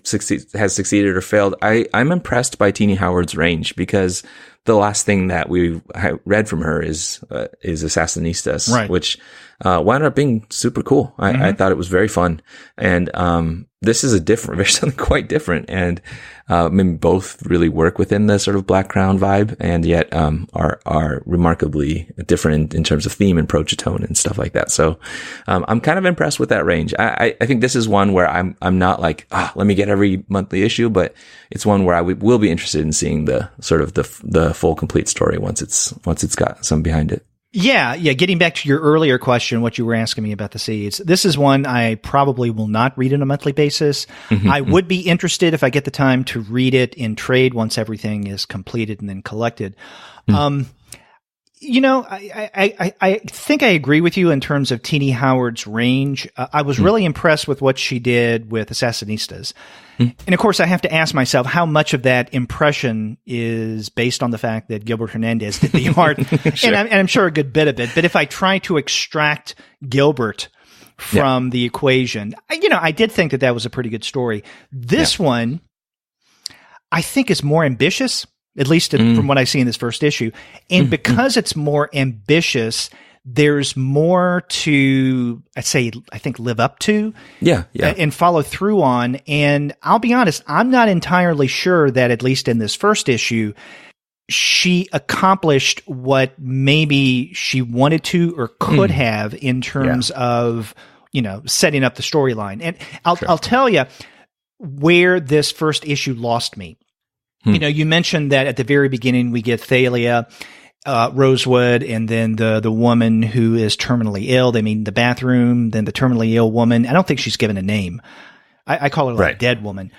has succeeded or failed, I'm impressed by Tini Howard's range, because the last thing that we read from her is Assassinistas, right, which wound up being super cool. I thought it was very fun, and this is there's something quite different, and maybe both really work within the sort of Black Crown vibe, and yet are remarkably different in terms of theme and prototone and stuff like that. So I'm kind of impressed with that range. I think this is one where I'm not like, let me get every monthly issue, but it's one where I will be interested in seeing the sort of the full complete story once it's got some behind it. Yeah. Getting back to your earlier question, what you were asking me about the seeds, this is one I probably will not read on a monthly basis. I would be interested if I get the time to read it in trade once everything is completed and then collected. You know, I think I agree with you in terms of Tini Howard's range. I was really impressed with what she did with Assassinistas. And of course, I have to ask myself how much of that impression is based on the fact that Gilbert Hernandez did the art. Sure. And I'm sure a good bit of it. But if I try to extract Gilbert from the equation, I did think that was a pretty good story. This one, I think, is more ambitious, at least from what I see in this first issue. And because it's more ambitious, there's more to, I think, live up to and follow through on. And I'll be honest, I'm not entirely sure that, at least in this first issue, she accomplished what maybe she wanted to or could have in terms of, setting up the storyline. And I'll tell you where this first issue lost me. You mentioned that at the very beginning we get Thalia, Rosewood, and then the woman who is terminally ill. They meet in the bathroom, then the terminally ill woman. I don't think she's given a name. I call her like a dead woman.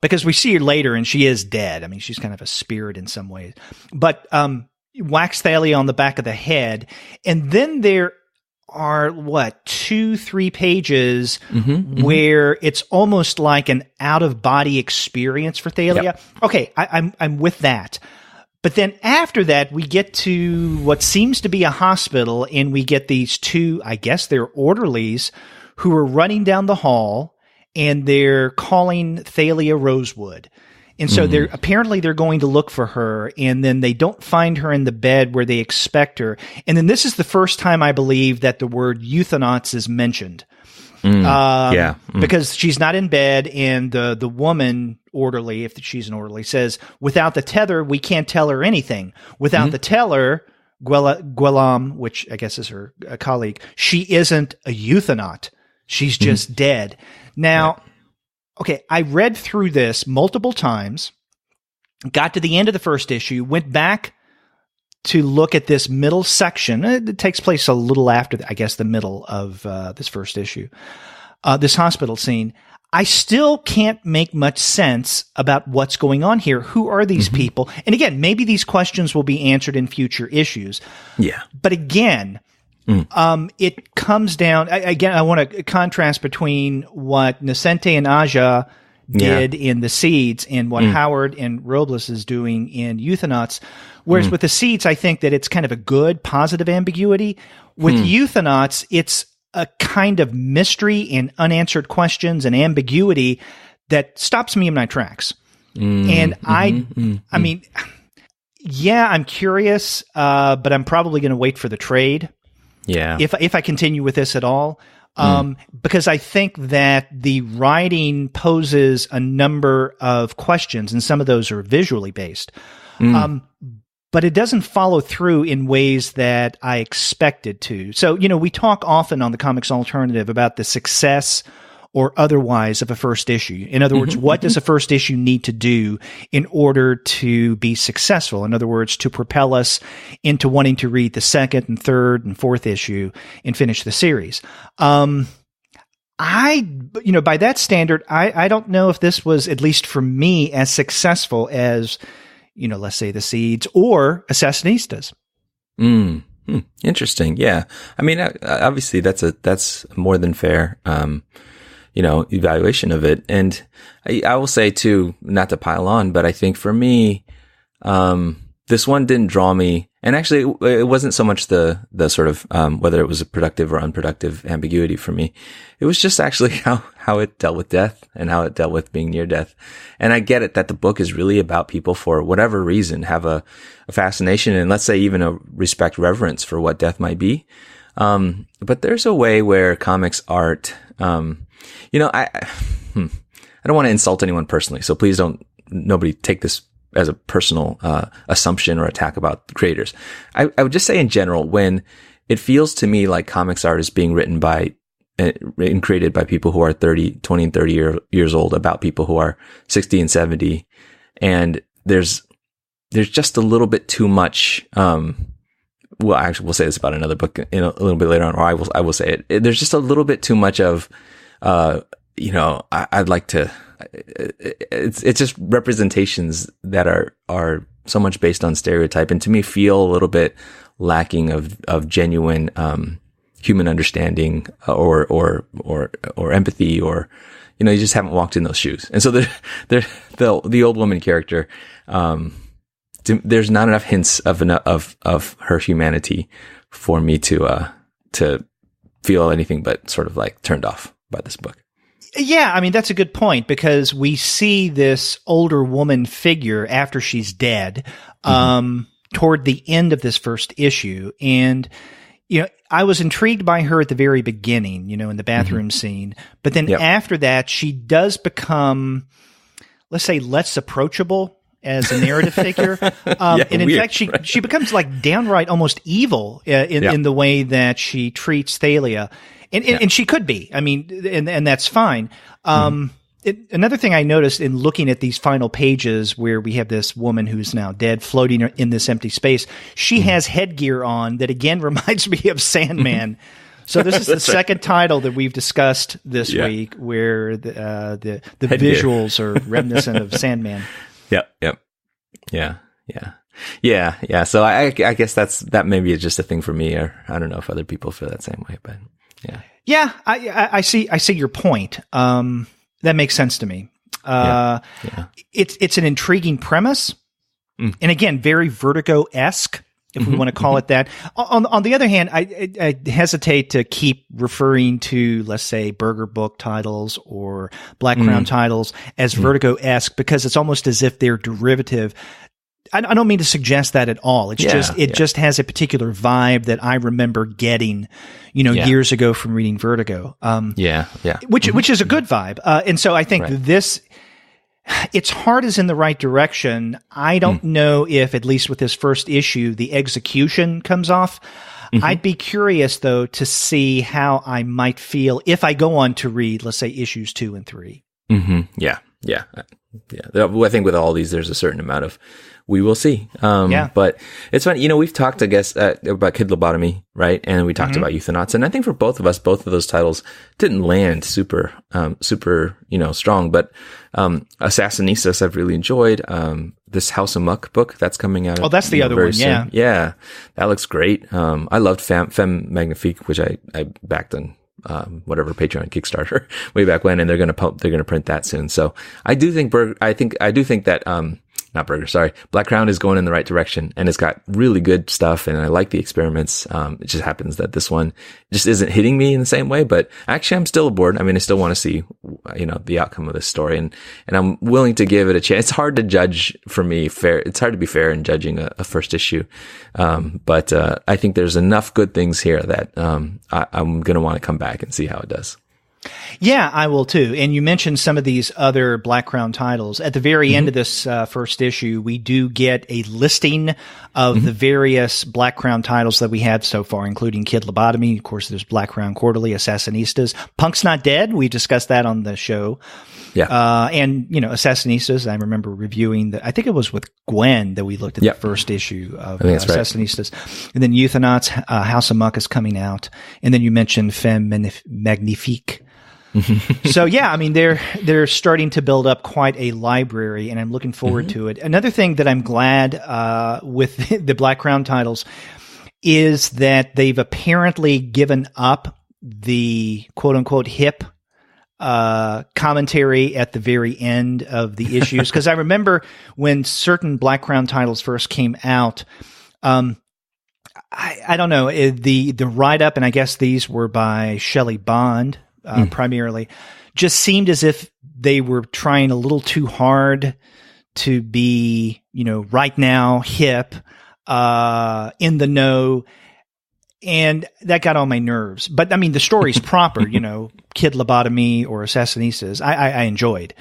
Because we see her later and she is dead. I mean, she's kind of a spirit in some ways. But wax Thalia on the back of the head. And then there are 2-3 pages where it's almost like an out of body experience for Thalia. Yep. Okay, I'm with that. But then after that, we get to what seems to be a hospital, and we get these two, I guess they're orderlies, who are running down the hall, and they're calling Thalia Rosewood. And so they're going to look for her, and then they don't find her in the bed where they expect her. And then this is the first time, I believe, that the word Euthanauts is mentioned. Because she's not in bed, and the woman orderly, if she's an orderly, says, without the tether, we can't tell her anything. Without the teller, Guelam, which I guess is her colleague, she isn't a Euthanaut. She's just dead. Now, okay, I read through this multiple times, got to the end of the first issue, went back to look at this middle section. It takes place a little after, I guess, the middle of this first issue, this hospital scene. I still can't make much sense about what's going on here. Who are these people? And again, maybe these questions will be answered in future issues. Yeah. But again, it comes down, again, I want to contrast between what Nocenti and Aja did in the Seeds and what Howard and Robles is doing in Euthanauts. Whereas with the Seeds, I think that it's kind of a good, positive ambiguity. With Euthanauts, it's a kind of mystery and unanswered questions and ambiguity that stops me in my tracks. And I mean, I'm curious, but I'm probably going to wait for the trade. Yeah. If I continue with this at all. Because I think that the writing poses a number of questions, and some of those are visually based. But it doesn't follow through in ways that I expected to. So, we talk often on the Comics Alternative about the success or otherwise of a first issue. In other words, what does a first issue need to do in order to be successful? In other words, to propel us into wanting to read the second and third and fourth issue and finish the series. By that standard, I don't know if this was, at least for me, as successful as, let's say the Seeds or Assassinistas. Interesting. Yeah. I mean, obviously that's more than fair. Evaluation of it. And I will say too, not to pile on, but I think for me, this one didn't draw me. And actually, it wasn't so much the sort of, whether it was a productive or unproductive ambiguity for me. It was just actually how it dealt with death and how it dealt with being near death. And I get it that the book is really about people for whatever reason have a fascination and let's say even a respect, reverence for what death might be. But there's a way where comics art, I don't want to insult anyone personally. So please nobody take this as a personal assumption or attack about the creators. I would just say in general, when it feels to me like comics art is being written by and created by people who are 20 and 30 years old about people who are 60 and 70, and there's just a little bit too much. Well, actually, we'll say this about another book in a little bit later on, or I will say it. There's just a little bit too much of, I'd like to. It's just representations that are so much based on stereotype, and to me feel a little bit lacking of genuine human understanding or empathy, or you just haven't walked in those shoes. And so the old woman character, there's not enough hints of her humanity for me to feel anything but sort of like turned off by this book. Yeah, I mean, that's a good point, because we see this older woman figure after she's dead, toward the end of this first issue. And, I was intrigued by her at the very beginning, in the bathroom scene. But then after that, she does become, let's say, less approachable as a narrative figure. And in fact, she becomes like downright almost evil in the way that she treats Thalia. And she could be. I mean, and that's fine. Another thing I noticed in looking at these final pages where we have this woman who's now dead floating in this empty space, she has headgear on that again reminds me of Sandman. So this is the second title that we've discussed this week where the visuals are reminiscent of Sandman. Yeah. So I guess that maybe is just a thing for me, or I don't know if other people feel that same way, but yeah. Yeah, I see your point. That makes sense to me. It's an intriguing premise, and again, very Vertigo-esque, if we want to call it that. On the other hand, I hesitate to keep referring to, let's say, Berger book titles or Black Crown titles as Vertigo-esque, because it's almost as if they're derivative. I don't mean to suggest that at all. It's just has a particular vibe that I remember getting, years ago from reading Vertigo. Which is a good vibe. And so I think its heart is in the right direction. I don't know if, at least with this first issue, the execution comes off. I'd be curious though to see how I might feel if I go on to read, let's say, issues 2 and 3. Yeah. I think with all these, there's a certain amount of we will see. But it's funny, we've talked, I guess, about kid lobotomy, right? And we talked about Euthanauts. And I think for both of us, both of those titles didn't land super, strong. But Assassinistas I've really enjoyed. This House of Muck book that's coming out. Oh, that's the other one. Soon. Yeah. That looks great. I loved Femme Magnifique, which I backed on whatever Patreon Kickstarter way back when, and they're going to print that soon. So I do think that Black Crown is going in the right direction, and it's got really good stuff, and I like the experiments. It just happens that this one just isn't hitting me in the same way, but actually I'm still aboard. I mean, I still want to see, the outcome of this story, and I'm willing to give it a chance. It's hard to judge for me fair. It's hard to be fair in judging a first issue. But I think there's enough good things here that, I'm going to want to come back and see how it does. Yeah, I will too. And you mentioned some of these other Black Crown titles. At the very end of this first issue, we do get a listing of the various Black Crown titles that we have so far, including Kid Lobotomy. Of course, there's Black Crown Quarterly, Assassinistas. Punk's Not Dead. We discussed that on the show. Yeah. And, Assassinistas, I remember reviewing I think it was with Gwen that we looked at the first issue of Assassinistas. Right. And then Euthanauts, House of Muck is coming out. And then you mentioned Femme Magnifique. So yeah, I mean, they're starting to build up quite a library, and I'm looking forward to it. Another thing that I'm glad with the Black Crown titles is that they've apparently given up the quote unquote hip commentary at the very end of the issues. Because I remember when certain Black Crown titles first came out, I don't know, the write-up, and I guess these were by Shelley Bond primarily, just seemed as if they were trying a little too hard to be, right now, hip, in the know. And that got on my nerves. But I mean, the story's proper, kid lobotomy or assassinistas. I enjoyed.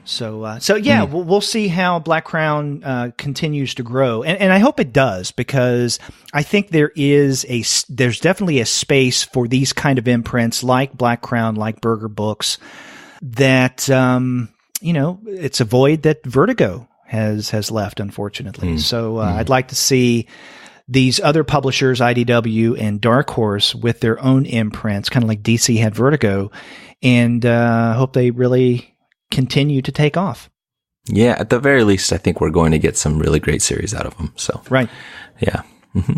So yeah, we'll see how Black Crown continues to grow, and I hope it does, because I think there's definitely a space for these kind of imprints like Black Crown, like Berger Books, that it's a void that Vertigo has left, unfortunately. So I'd like to see these other publishers, IDW and Dark Horse, with their own imprints, kind of like DC had Vertigo, and hope they really continue to take off. Yeah, at the very least, I think we're going to get some really great series out of them. So, right. Yeah. Mm-hmm.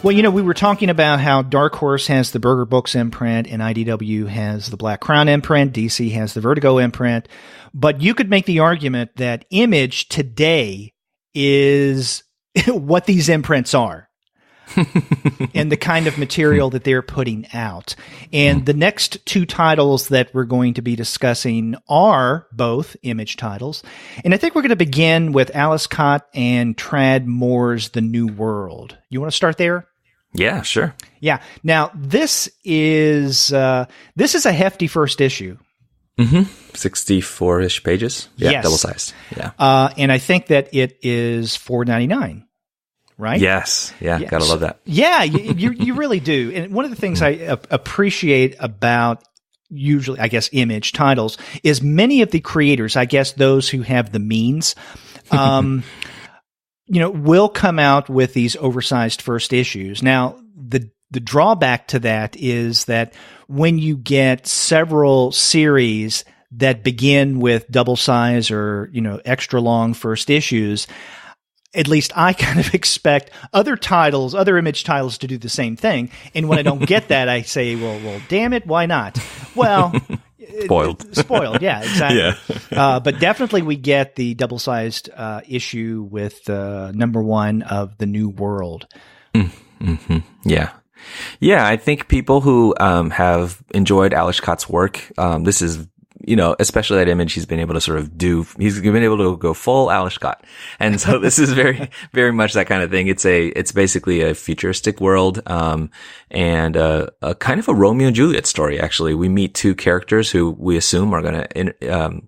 Well, we were talking about how Dark Horse has the Berger Books imprint and IDW has the Black Crown imprint, DC has the Vertigo imprint, but you could make the argument that Image today is what these imprints are and the kind of material that they're putting out. And the next two titles that we're going to be discussing are both Image titles. And I think we're going to begin with Alice Cott and Tradd Moore's The New World. You want to start there? Yeah, sure. Yeah. Now, this is a hefty first issue. 64-ish pages. Yeah, yes. Double sized. Yeah. And I think that it is $4.99, right? Yes. Yeah. Gotta love that. Yeah, you really do. And one of the things I appreciate about usually, I guess, Image titles is many of the creators, I guess those who have the means, will come out with these oversized first issues. Now, the drawback to that is that when you get several series that begin with double size or, extra long first issues, at least I kind of expect other Image titles to do the same thing. And when I don't get that, I say, well, damn it, why not? Well, Spoiled, yeah, exactly. Yeah. But definitely we get the double-sized issue with number 1 of The New World. Mm-hmm. Yeah. Yeah, I think people who have enjoyed Alice Cott's work, this is, especially that Image, he's been able to he's been able to go full Alice Cott. And so this is very, very much that kind of thing. It's basically a futuristic world, and a kind of a Romeo and Juliet story, actually. We meet two characters who we assume are going to,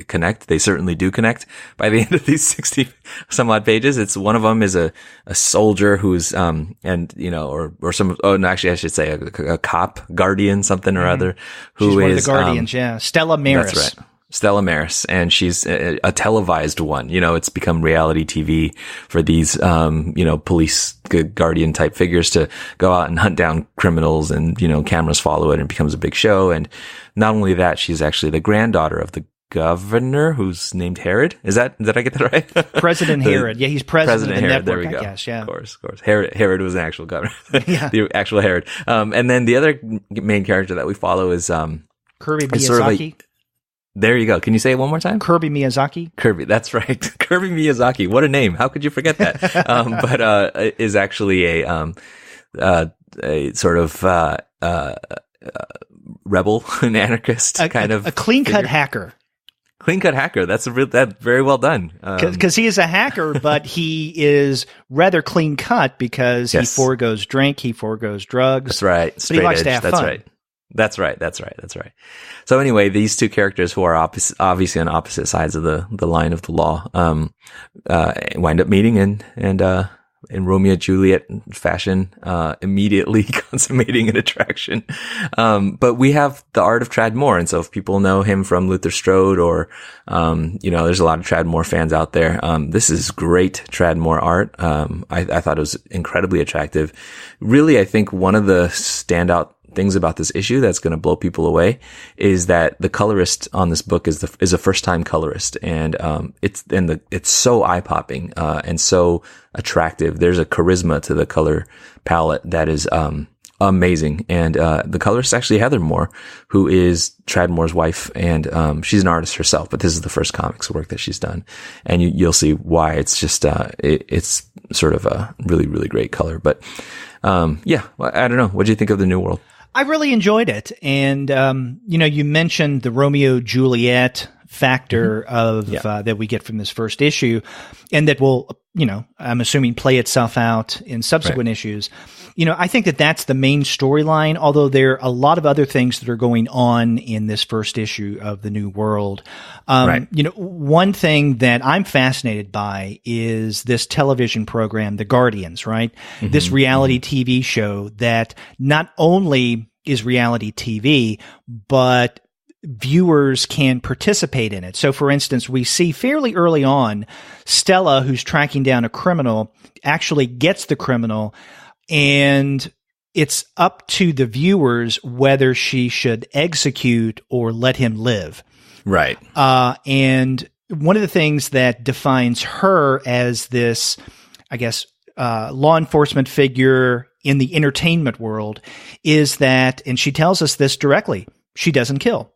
connect. They certainly do connect by the end of these 60 some odd pages. One of them is a soldier who's, or some, actually I should say a cop, guardian, something or other, who she's one is of the guardians. Yeah. Stella Maris. That's right. Stella Maris, and she's a televised one. It's become reality TV for these, police guardian type figures to go out and hunt down criminals, and, cameras follow it and it becomes a big show. And not only that, she's actually the granddaughter of the governor who's named Herod. Did I get that right? President Herod. Yeah, he's president of the Herod. network, There we go. I guess, yeah. Of course. Herod was an actual governor. Yeah. The actual Herod. And then the other main character that we follow is, Kirby Miyazaki. Sort of there you go. Can you say it one more time? Kirby Miyazaki. Kirby, that's right. Kirby Miyazaki. What a name. How could you forget that? But is actually a sort of, rebel, an anarchist kind of. A clean-cut hacker. Clean-cut hacker. That's very well done. Because he is a hacker, but he is rather clean-cut because he foregoes drink, he foregoes drugs. That's right. Straight but he likes to have That's fun. Right. That's right. So anyway, these two characters who are obviously on opposite sides of the line of the law, wind up meeting and in Romeo and Juliet fashion, immediately consummating an attraction. But we have the art of Tradd Moore. And so if people know him from Luther Strode or, there's a lot of Tradd Moore fans out there. This is great Tradd Moore art. I thought it was incredibly attractive. Really, I think one of the standout things about this issue that's going to blow people away is that the colorist on this book is a first time colorist, and it's so eye popping and so attractive. There's a charisma to the color palette that is amazing. And the colorist is actually Heather Moore, who is Tradmore's wife, and she's an artist herself, but this is the first comics work that she's done, and you'll see why. It's just it's sort of a really, really great color. But yeah, I don't know. What do you think of the New World? I really enjoyed it. And, you mentioned the Romeo-Juliet factor of that we get from this first issue, and that will, I'm assuming play itself out in subsequent issues. I think that that's the main storyline, although there are a lot of other things that are going on in this first issue of the New World. One thing that I'm fascinated by is this television program, The Guardians, right? Mm-hmm. This reality TV show that not only is reality TV, but viewers can participate in it. So, for instance, we see fairly early on, Stella, who's tracking down a criminal, actually gets the criminal, and it's up to the viewers whether she should execute or let him live. Right. And one of the things that defines her as this, I guess, law enforcement figure in the entertainment world is that, and she tells us this directly, she doesn't kill.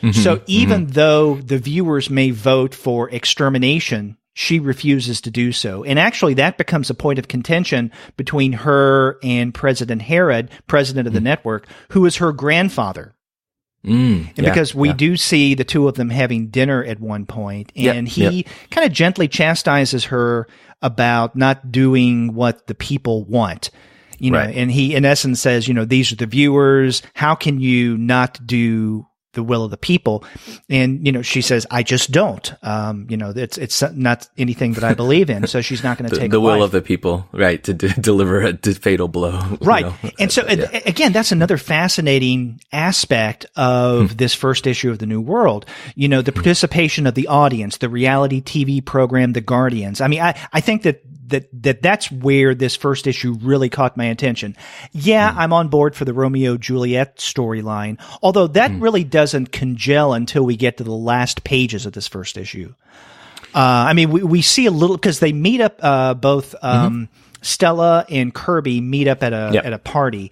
Mm-hmm, so even though the viewers may vote for extermination, she refuses to do so. And actually that becomes a point of contention between her and President Herod, president of the network, who is her grandfather. Because we do see the two of them having dinner at one point, and he kind of gently chastises her about not doing what the people want. And he in essence says, these are the viewers. How can you not do the will of the people? And, she says, I just don't. It's not anything that I believe in. So she's not going to take the will of the people, right, to deliver a fatal blow. Right. And so, again, that's another fascinating aspect of this first issue of the New World. The participation of the audience, the reality TV program, The Guardians. I mean, I think that's where this first issue really caught my attention. I'm on board for the Romeo-Juliet storyline, although that really doesn't congeal until we get to the last pages of this first issue. We see a little, because they meet up, both Stella and Kirby meet up at a party.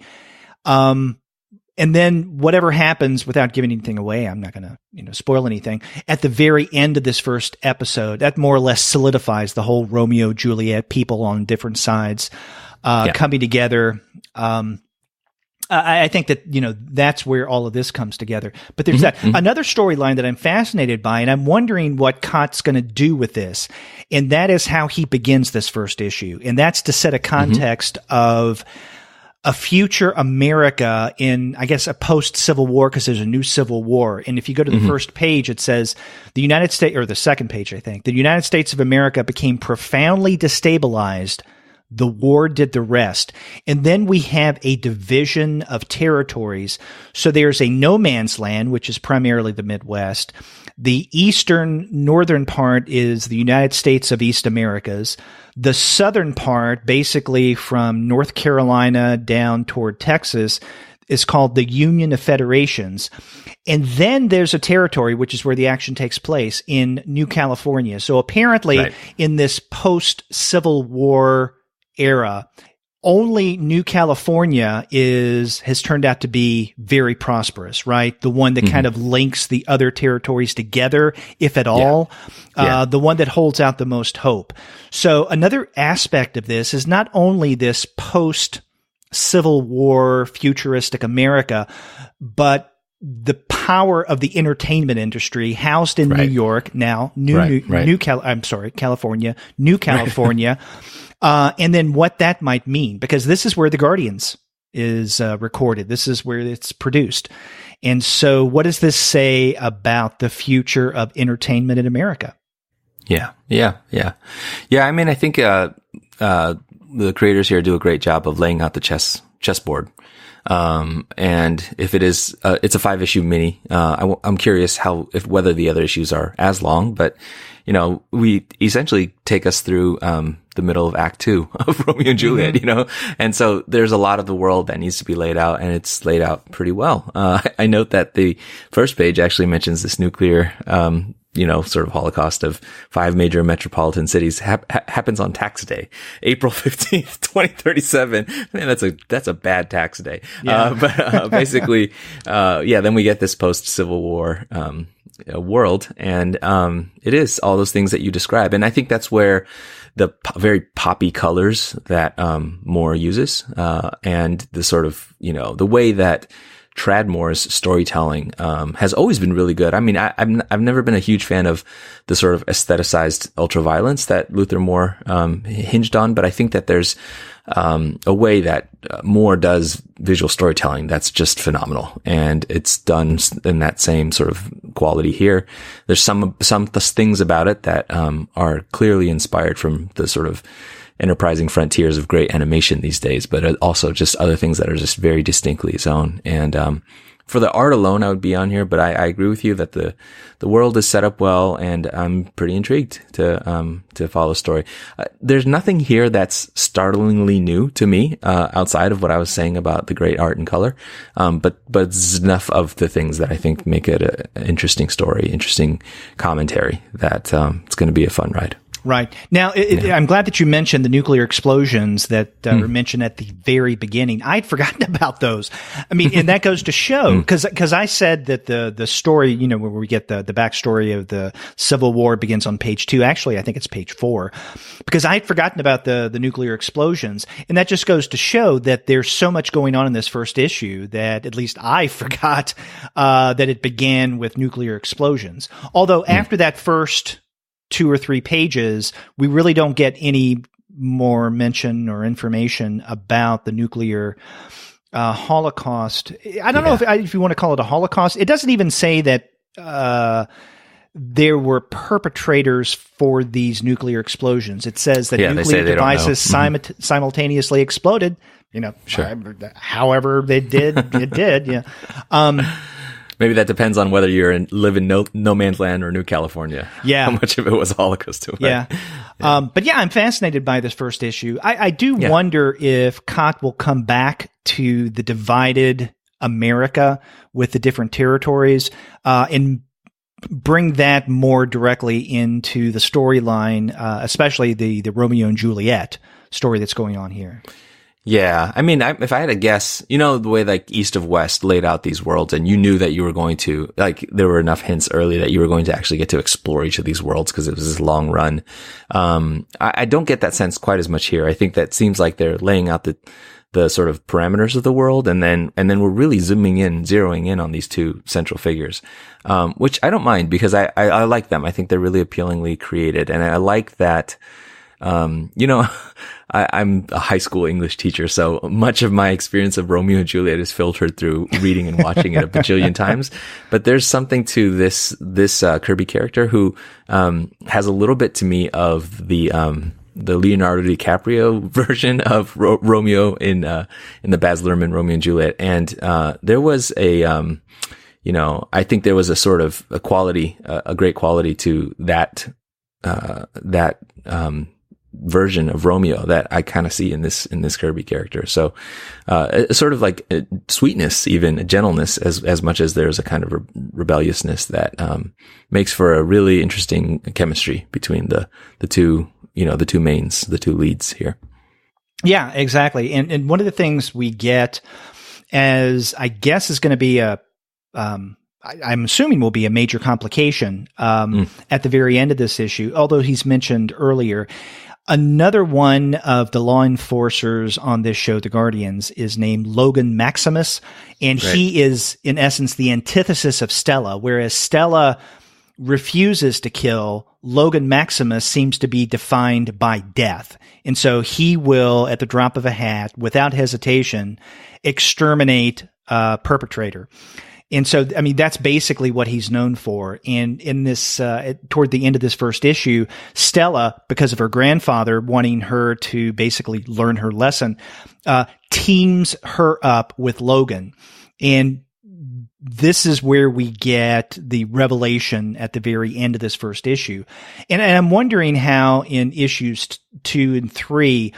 And then whatever happens, without giving anything away, I'm not going to spoil anything. At the very end of this first episode, that more or less solidifies the whole Romeo-Juliet, people on different sides coming together. I think that, that's where all of this comes together. But there's another storyline that I'm fascinated by, and I'm wondering what Kott's going to do with this. And that is how he begins this first issue. And that's to set a context of a future America in, I guess, a post-Civil War, because there's a new Civil War. And if you go to the first page, it says the United States, or the second page, I think, the United States of America became profoundly destabilized. The war did the rest. And then we have a division of territories. So there's a no man's land, which is primarily the Midwest. The northern part is the United States of East Americas. The southern part, basically from North Carolina down toward Texas, is called the Union of Federations. And then there's a territory, which is where the action takes place, in New California. So apparently in this post-Civil War era, only New California has turned out to be very prosperous, right? The one that kind of links the other territories together, if at all. The one that holds out the most hope. So another aspect of this is not only this post-Civil War futuristic America, but the power of the entertainment industry housed in New York now, California, New California. And then what that might mean, because this is where The Guardians is recorded. This is where it's produced. And so what does this say about the future of entertainment in America? Yeah. I mean, I think the creators here do a great job of laying out the chessboard. And if it is, it's a 5-issue mini. I'm curious whether the other issues are as long, but, we essentially take us through, the middle of Act 2 of Romeo and Juliet, and so there's a lot of the world that needs to be laid out, and it's laid out pretty well. I note that the first page actually mentions this nuclear, sort of holocaust of 5 major metropolitan cities happens on tax day, April 15th, 2037. Man, that's a bad tax day. Yeah. But basically, then we get this post-Civil War, world. And, it is all those things that you describe. And I think that's where the very poppy colors that, Moore uses, and the sort of, the way that Tradmore's storytelling, has always been really good. I mean, I've never been a huge fan of the sort of aestheticized ultraviolence that Luther Moore, hinged on, but I think that there's, a way that Moore does visual storytelling that's just phenomenal, and it's done in that same sort of quality here. There's some things about it that are clearly inspired from the sort of enterprising frontiers of great animation these days, but also just other things that are just very distinctly his own. And for the art alone, I would be on here, but I agree with you that the world is set up well, and I'm pretty intrigued to follow the story. There's nothing here that's startlingly new to me, outside of what I was saying about the great art and color. But it's enough of the things that I think make it an interesting story, interesting commentary, that it's going to be a fun ride. Right. Now, I'm glad that you mentioned the nuclear explosions that were mentioned at the very beginning. I'd forgotten about those. I mean, and that goes to show, because I said that the story, where we get the backstory of the Civil War begins on page 2. Actually, I think it's page 4, because I'd forgotten about the nuclear explosions. And that just goes to show that there's so much going on in this first issue that at least I forgot that it began with nuclear explosions. Although after that first 2 or 3 pages, we really don't get any more mention or information about the nuclear Holocaust. I don't know if you want to call it a Holocaust. It doesn't even say that there were perpetrators for these nuclear explosions. It says that nuclear devices simultaneously exploded. Sure. However they did, it did. Yeah. Maybe that depends on whether live in no man's land or New California. Yeah. How much of it was Holocaust to it. Yeah. But yeah, I'm fascinated by this first issue. I do wonder if Kott will come back to the divided America with the different territories, and bring that more directly into the storyline, especially the Romeo and Juliet story that's going on here. Yeah. I mean, if I had to guess, the way like East of West laid out these worlds, and you knew that you were going to, there were enough hints early that you were going to actually get to explore each of these worlds because it was this long run. I don't get that sense quite as much here. I think that seems like they're laying out the sort of parameters of the world, and then we're really zeroing in on these 2 central figures, which I don't mind because I like them. I think they're really appealingly created, and I like that. I'm a high school English teacher, so much of my experience of Romeo and Juliet is filtered through reading and watching it a bajillion times. But there's something to this Kirby character who, has a little bit to me of the Leonardo DiCaprio version of Romeo in the Baz Luhrmann Romeo and Juliet. And, there was I think there was a sort of a quality, a great quality to that version of Romeo that I kind of see in this Kirby character. So, it's sort of like a sweetness, even a gentleness, as much as there's a kind of rebelliousness that, makes for a really interesting chemistry between the two, the two mains, the 2 leads here. Yeah, exactly. And one of the things we get, as I guess is going to be I'm assuming will be a major complication, at the very end of this issue, although he's mentioned earlier. Another one of the law enforcers on this show, The Guardians, is named Logan Maximus, and he is, in essence, the antithesis of Stella. Whereas Stella refuses to kill, Logan Maximus seems to be defined by death. And so he will, at the drop of a hat, without hesitation, exterminate a perpetrator. And so, I mean, that's basically what he's known for. And in this, toward the end of this first issue, Stella, because of her grandfather wanting her to basically learn her lesson, teams her up with Logan. And this is where we get the revelation at the very end of this first issue. And I'm wondering how in issues 2 and 3,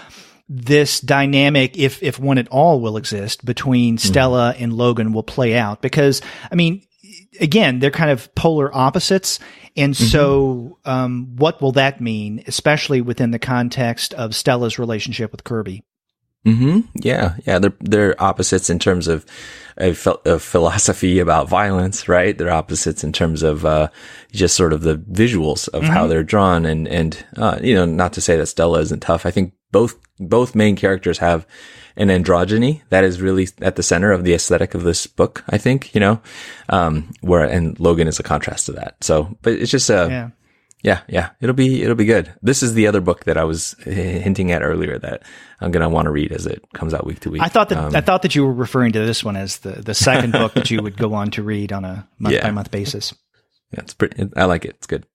this dynamic, if one at all will exist, between Stella and Logan will play out. Because, I mean, again, they're kind of polar opposites. And so what will that mean, especially within the context of Stella's relationship with Kirby? Yeah. They're opposites in terms of philosophy about violence, right? They're opposites in terms of just sort of the visuals of how they're drawn, and not to say that Stella isn't tough. I think both main characters have an androgyny that is really at the center of the aesthetic of this book, I think, and Logan is a contrast to that. So, but it's just Yeah, it'll be good. This is the other book that I was hinting at earlier that I'm gonna want to read as it comes out week to week. I thought that you were referring to this one as the second book that you would go on to read on a month by month basis. Yeah, it's pretty. I like it. It's good.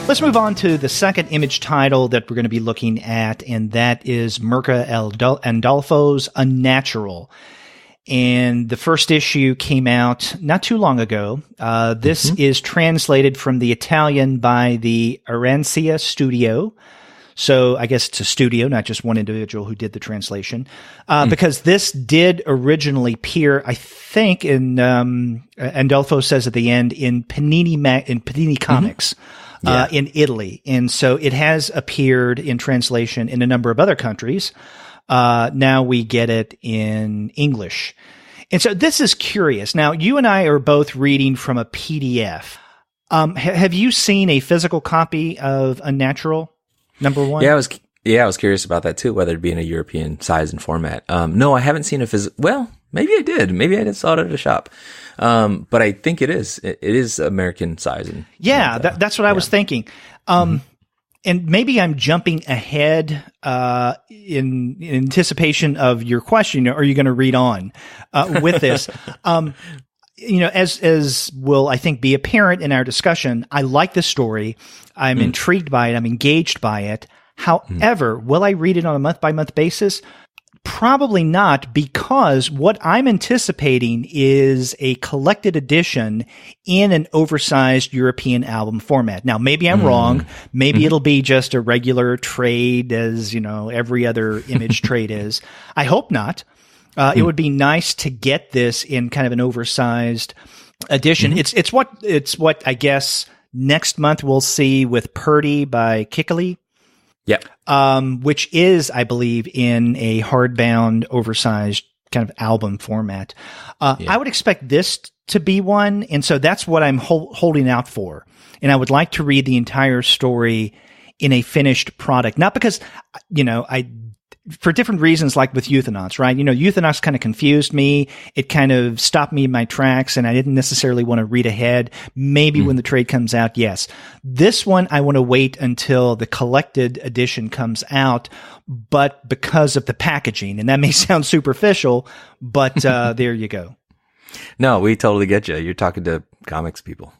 Let's move on to the second image title that we're going to be looking at, and that is Mirka Andolfo's Unnatural. And the first issue came out not too long ago. This is translated from the Italian by the Arancia Studio. So I guess it's a studio, not just one individual who did the translation. Because this did originally appear, I think, in Andolfo says at the end, in Panini Comics. In Italy. And so it has appeared in translation in a number of other countries. Now we get it in English. And so this is curious. Now, you and I are both reading from a PDF. Have you seen a physical copy of Unnatural, number 1? I was curious about that too, whether it'd be in a European size and format. No, I haven't seen a physical. Well, maybe I did. Maybe I saw it at a shop. But I think it is American size. That's what I was thinking. And maybe I'm jumping ahead, in anticipation of your question. Are you going to read on, with this? As will, I think, be apparent in our discussion, I like this story. I'm intrigued by it. I'm engaged by it. However, will I read it on a month-by-month basis? Probably not, because what I'm anticipating is a collected edition in an oversized European album format. Now, maybe I'm wrong. Maybe it'll be just a regular trade as, every other image trade is. I hope not. It would be nice to get this in kind of an oversized edition. It's what I guess next month we'll see with Purdy by Kikili. Yep. Which is, I believe, in a hardbound, oversized kind of album format. I would expect this to be one, and so that's what I'm holding out for. And I would like to read the entire story in a finished product, not because, for different reasons, like with Euthanauts, right? Euthanauts kind of confused me. It kind of stopped me in my tracks, and I didn't necessarily want to read ahead. Maybe when the trade comes out, yes. This one, I want to wait until the collected edition comes out, but because of the packaging, and that may sound superficial, but there you go. No, we totally get you. You're talking to comics people.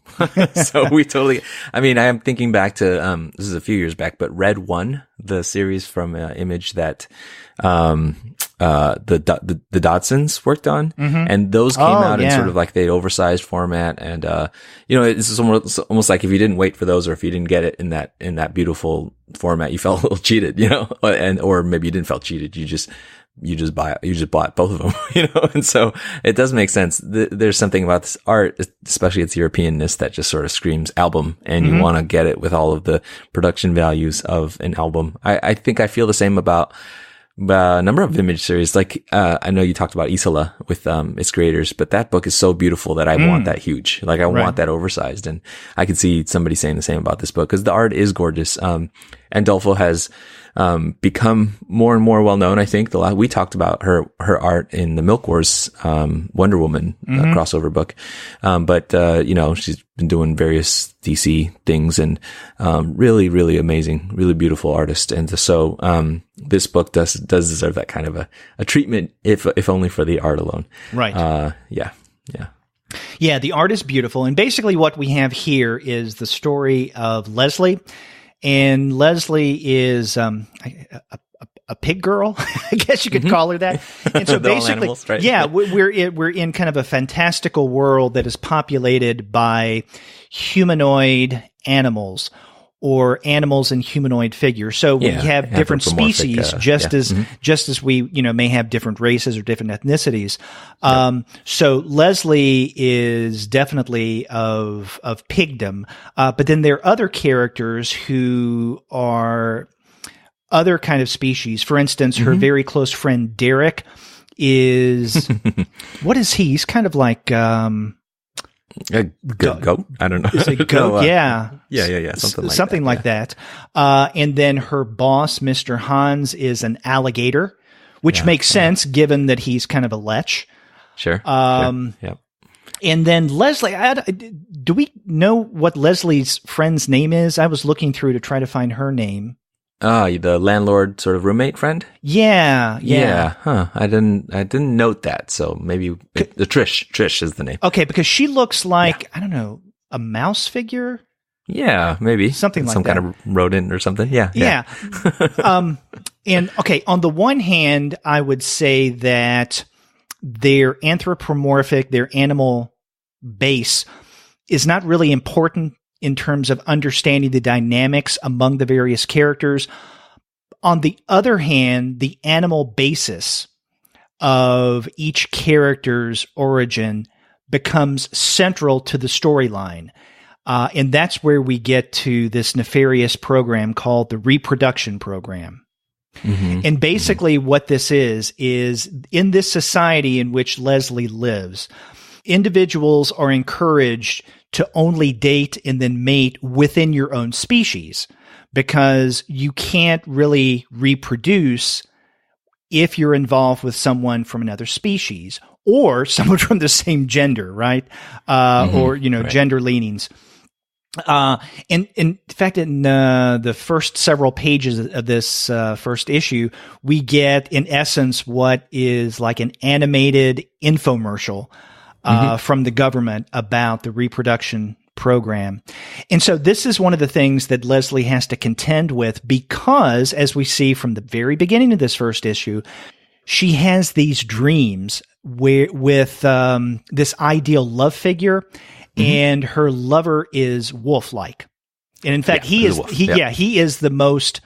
So I am thinking back to, this is a few years back, but Red One, the series from Image that, the Dodsons worked on, and those came out in sort of like the oversized format. And, it's almost like if you didn't wait for those, or if you didn't get it in that beautiful format, you felt a little cheated, or maybe you didn't feel cheated. You just bought both of them, and so it does make sense. There's something about this art, especially its Europeanness, that just sort of screams album, and you want to get it with all of the production values of an album. I think I feel the same about number of image series. Like, I know you talked about Isola with, its creators, but that book is so beautiful that I want that huge. Like, I want that oversized. And I could see somebody saying the same about this book because the art is gorgeous. And Dolfo has, become more and more well known. I think we talked about her art in the Milk Wars, Wonder Woman crossover book. But she's been doing various DC things and, really, really amazing, really beautiful artist. And so, this book does deserve that kind of a treatment, if only for the art alone. Right. Yeah. Yeah. The art is beautiful. And basically what we have here is the story of Leslie. And Leslie is a pig girl, I guess you could call her that. And so basically, animals, right? Yeah, we're in kind of a fantastical world that is populated by humanoid animals or animals in humanoid figures. So we have different species, just as we may have different races or different ethnicities. So Leslie is definitely of pigdom, but then there are other characters who are other kind of species. For instance, her very close friend Derek is what is he? He's kind of like a goat? I don't know. Is it goat? Yeah. Something like that. And then her boss, Mr. Hans, is an alligator, which makes sense given that he's kind of a lech. Sure. Yep. And then Leslie, do we know what Leslie's friend's name is? I was looking through to try to find her name. The landlord sort of roommate friend? Yeah. Huh. I didn't note that. So maybe the Trish is the name. Okay. Because she looks like, I don't know, a mouse figure. Yeah, maybe something like some that. kind of rodent or something. Yeah. And okay. On the one hand, I would say that their anthropomorphic, their animal base is not really important in terms of understanding the dynamics among the various characters. On the other hand, the animal basis of each character's origin becomes central to the storyline. And that's where we get to this nefarious program called the reproduction program. And basically what this is in this society in which Leslie lives, individuals are encouraged to only date and then mate within your own species because you can't really reproduce if you're involved with someone from another species or someone from the same gender, right? Or, gender leanings. And in fact, in the first several pages of this first issue, we get, in essence, what is like an animated infomercial from the government about the reproduction program. And so this is one of the things that Leslie has to contend with because, as we see from the very beginning of this first issue, she has these dreams with this ideal love figure, and her lover is wolf-like. And in fact, he is the most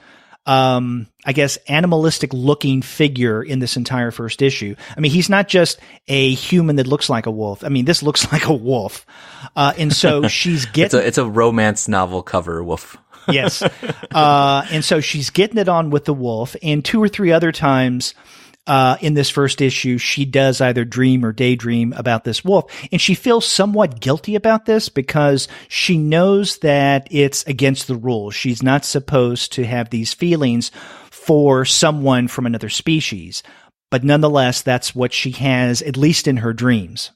I guess, animalistic looking figure in this entire first issue. I mean, he's not just a human that looks like a wolf. I mean, this looks like a wolf. And so she's getting... it's a romance novel cover wolf. Yes. And so she's getting it on with the wolf. And 2 or 3 other times in this first issue, she does either dream or daydream about this wolf. And she feels somewhat guilty about this because she knows that it's against the rules. She's not supposed to have these feelings for someone from another species. But nonetheless, that's what she has, at least in her dreams.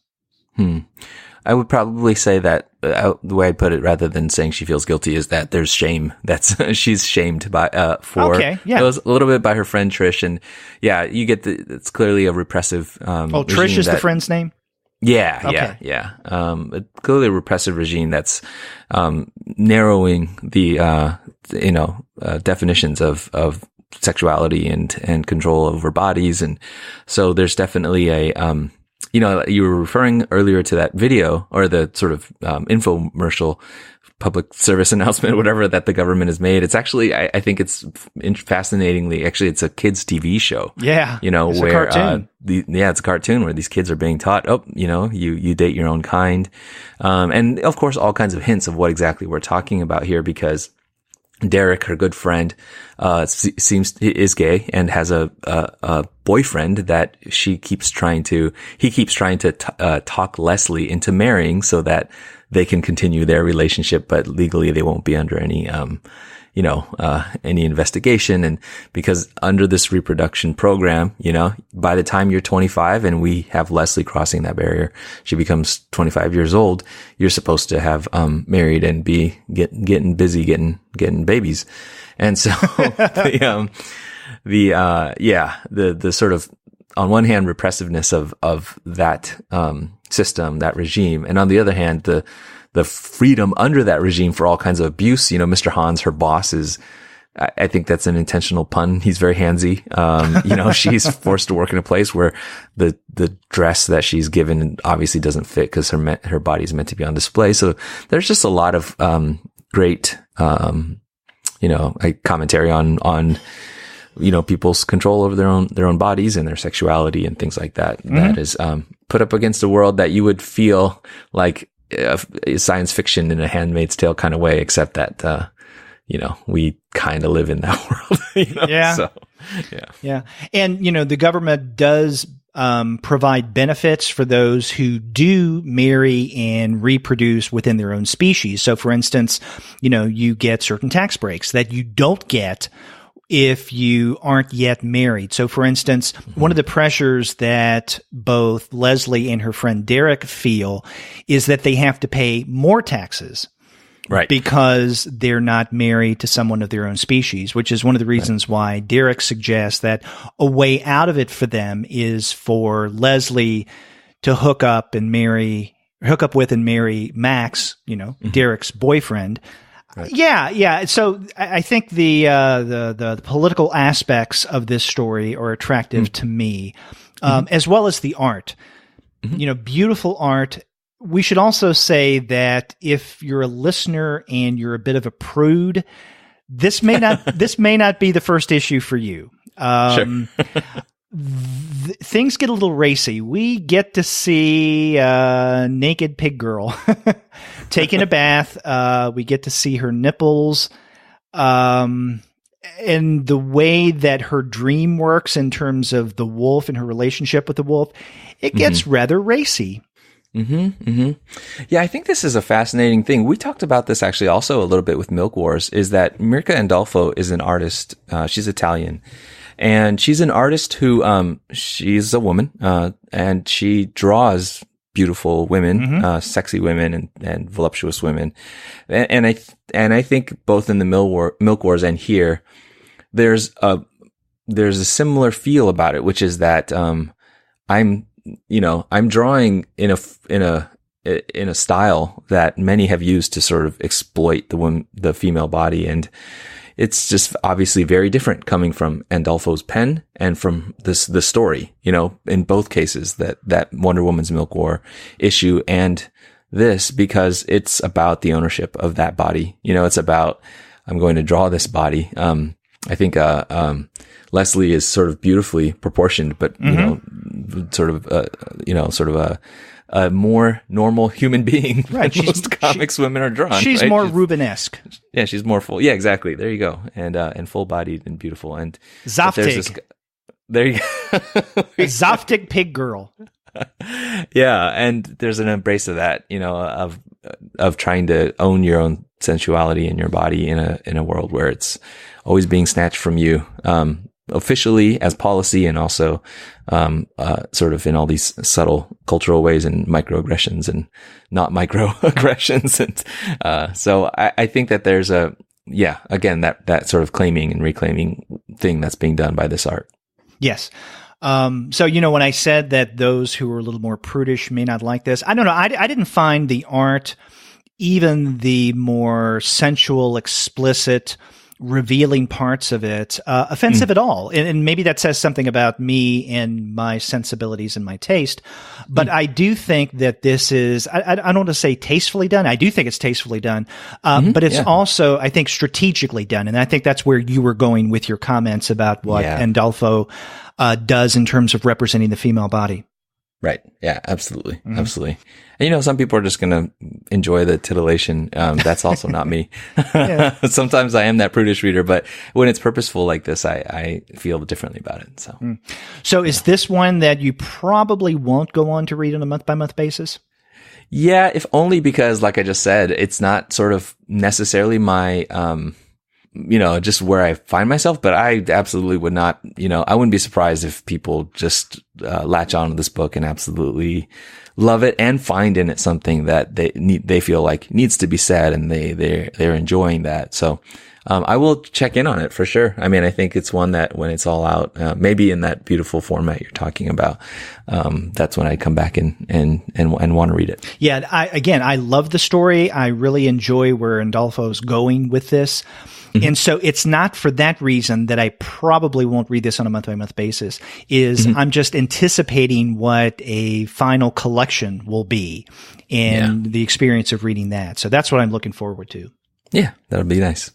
I would probably say that the way I put it, rather than saying she feels guilty, is that there's shame. That's she's shamed by it was a little bit by her friend Trish, and you get it's clearly a repressive. Trish is the friend's name. Yeah. Clearly a repressive regime that's narrowing the definitions of sexuality and control over bodies, and so there's definitely a you were referring earlier to that video or the sort of infomercial public service announcement, whatever that the government has made. It's actually, I think it's fascinatingly, actually, it's a kids' TV show. Yeah. It's where, a cartoon. It's a cartoon where these kids are being taught, you date your own kind. And of course, all kinds of hints of what exactly we're talking about here, because Derek, her good friend, is gay and has a boyfriend that he keeps trying to talk Leslie into marrying so that they can continue their relationship, but legally they won't be under any, any investigation. And because under this reproduction program, by the time you're 25 and we have Leslie crossing that barrier, she becomes 25 years old, you're supposed to have, married and be getting busy, getting babies. And so, the sort of, on one hand, repressiveness of that, system, that regime. And on the other hand, the freedom under that regime for all kinds of abuse. Mr. Hans, her boss, I think that's an intentional pun. He's very handsy. She's forced to work in a place where the dress that she's given obviously doesn't fit because her body's meant to be on display. So there's just a lot of, great, commentary on, people's control over their own bodies and their sexuality and things like that. Mm-hmm. That is, put up against a world that you would feel like, science fiction in a Handmaid's Tale kind of way, except that, we kind of live in that world. Yeah. So, yeah. And, the government does, provide benefits for those who do marry and reproduce within their own species. So for instance, you get certain tax breaks that you don't get if you aren't yet married. So for instance, one of the pressures that both Leslie and her friend Derek feel is that they have to pay more taxes. Right. Because they're not married to someone of their own species, which is one of the reasons why Derek suggests that a way out of it for them is for Leslie to hook up with and marry Max, Derek's boyfriend. Right. Yeah. So I think the political aspects of this story are attractive to me, as well as the art. Mm-hmm. Beautiful art. We should also say that if you're a listener and you're a bit of a prude, this may not be the first issue for you. Sure. Things get a little racy. We get to see a naked pig girl taking a bath. We get to see her nipples. And the way that her dream works in terms of the wolf and her relationship with the wolf, it gets rather racy. Yeah, I think this is a fascinating thing. We talked about this actually also a little bit with Milk Wars, is that Mirka Andolfo is an artist. She's Italian. And she's an artist who, she's a woman, and she draws beautiful women, sexy women and voluptuous women. And I think both in the Milk Wars and here, there's a similar feel about it, which is that, I'm drawing in a style that many have used to sort of exploit the female body. And it's just obviously very different coming from Andolfo's pen and from the story, in both cases, that Wonder Woman's Milk War issue and this, because it's about the ownership of that body. It's about, I'm going to draw this body. I think, Leslie is sort of beautifully proportioned, but, sort of a more normal human being right. than most comics women are drawn. She's right? more Rubenesque. Yeah, she's more full. Yeah, exactly. There you go. And full-bodied and beautiful. And Zaftig. There you go. A Zaftig pig girl. Yeah, and there's an embrace of that, of trying to own your own sensuality in your body in a world where it's always being snatched from you, officially as policy, and also sort of in all these subtle cultural ways and microaggressions and not microaggressions. And so I think that there's again, that sort of claiming and reclaiming thing that's being done by this art. Yes. So, when I said that those who are a little more prudish may not like this, I don't know. I didn't find the art, even the more sensual, explicit, revealing parts of it, offensive at all. And maybe that says something about me and my sensibilities and my taste. But I do think that this is, I don't want to say tastefully done. I do think it's tastefully done. But it's also, I think, strategically done. And I think that's where you were going with your comments about what Andolfo does in terms of representing the female body. Right. Yeah, absolutely. Absolutely. And, some people are just going to enjoy the titillation. That's also not me. Sometimes I am that prudish reader, but when it's purposeful like this, I feel differently about it. So, is this one that you probably won't go on to read on a month-by-month basis? Yeah, if only because, like I just said, it's not sort of necessarily my, just where I find myself, but I absolutely would not, I wouldn't be surprised if people just latch on to this book and absolutely love it and find in it something that they feel like needs to be said, and they're enjoying that. So, I will check in on it for sure. I mean, I think it's one that when it's all out, maybe in that beautiful format you're talking about, that's when I come back and want to read it. Yeah. I love the story. I really enjoy where Andolfo's going with this. And so it's not for that reason that I probably won't read this on a month-by-month basis. I'm just anticipating what a final collection will be and the experience of reading that. So that's what I'm looking forward to. Yeah, that'll be nice.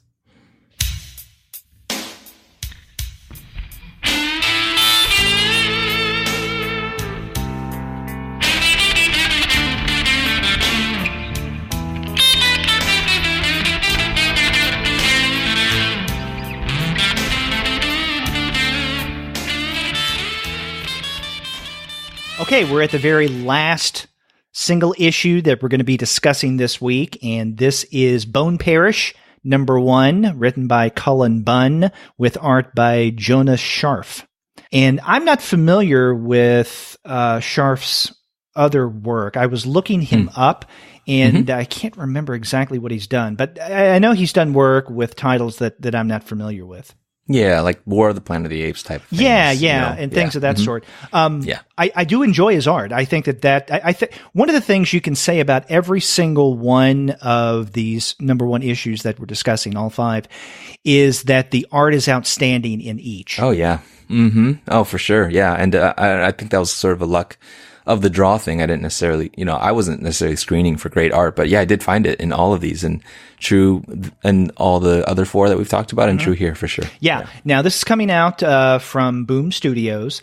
Okay, we're at the very last single issue that we're going to be discussing this week, and this is Bone Parish, #1, written by Cullen Bunn, with art by Jonas Scharf. And I'm not familiar with Scharf's other work. I was looking him up, and I can't remember exactly what he's done, but I know he's done work with titles that I'm not familiar with. Yeah, like War of the Planet of the Apes type of things. Yeah, and things of that sort. I do enjoy his art. I think I think one of the things you can say about every single one of these #1 issues that we're discussing, all 5, is that the art is outstanding in each. Oh, yeah. Oh, for sure. Yeah. And I think that was sort of a luck of the draw thing. I didn't necessarily, I wasn't necessarily screening for great art, but yeah, I did find it in all of these, and true and all the other 4 that we've talked about, and true here for sure. Yeah. Now this is coming out from Boom Studios,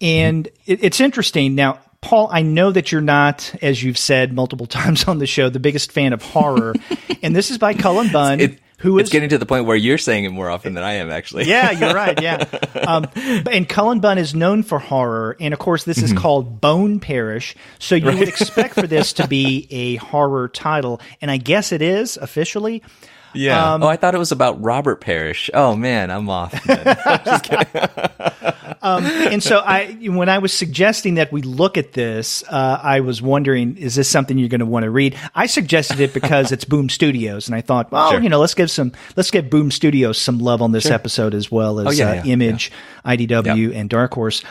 and it's interesting. Now, Paul, I know that you're not, as you've said multiple times on the show, the biggest fan of horror, and this is by Cullen Bunn. It's getting to the point where you're saying it more often than I am, actually. Yeah, you're right. Yeah. And Cullen Bunn is known for horror. And of course, this is called Bone Parish. So you would expect for this to be a horror title. And I guess it is officially. Yeah. I thought it was about Robert Parish. Oh, man, I'm off. Just kidding. And so when I was suggesting that we look at this, I was wondering, is this something you're going to want to read? I suggested it because it's Boom Studios, and I thought, well, let's give Boom Studios some love on this episode, as well as Image, IDW, and Dark Horse.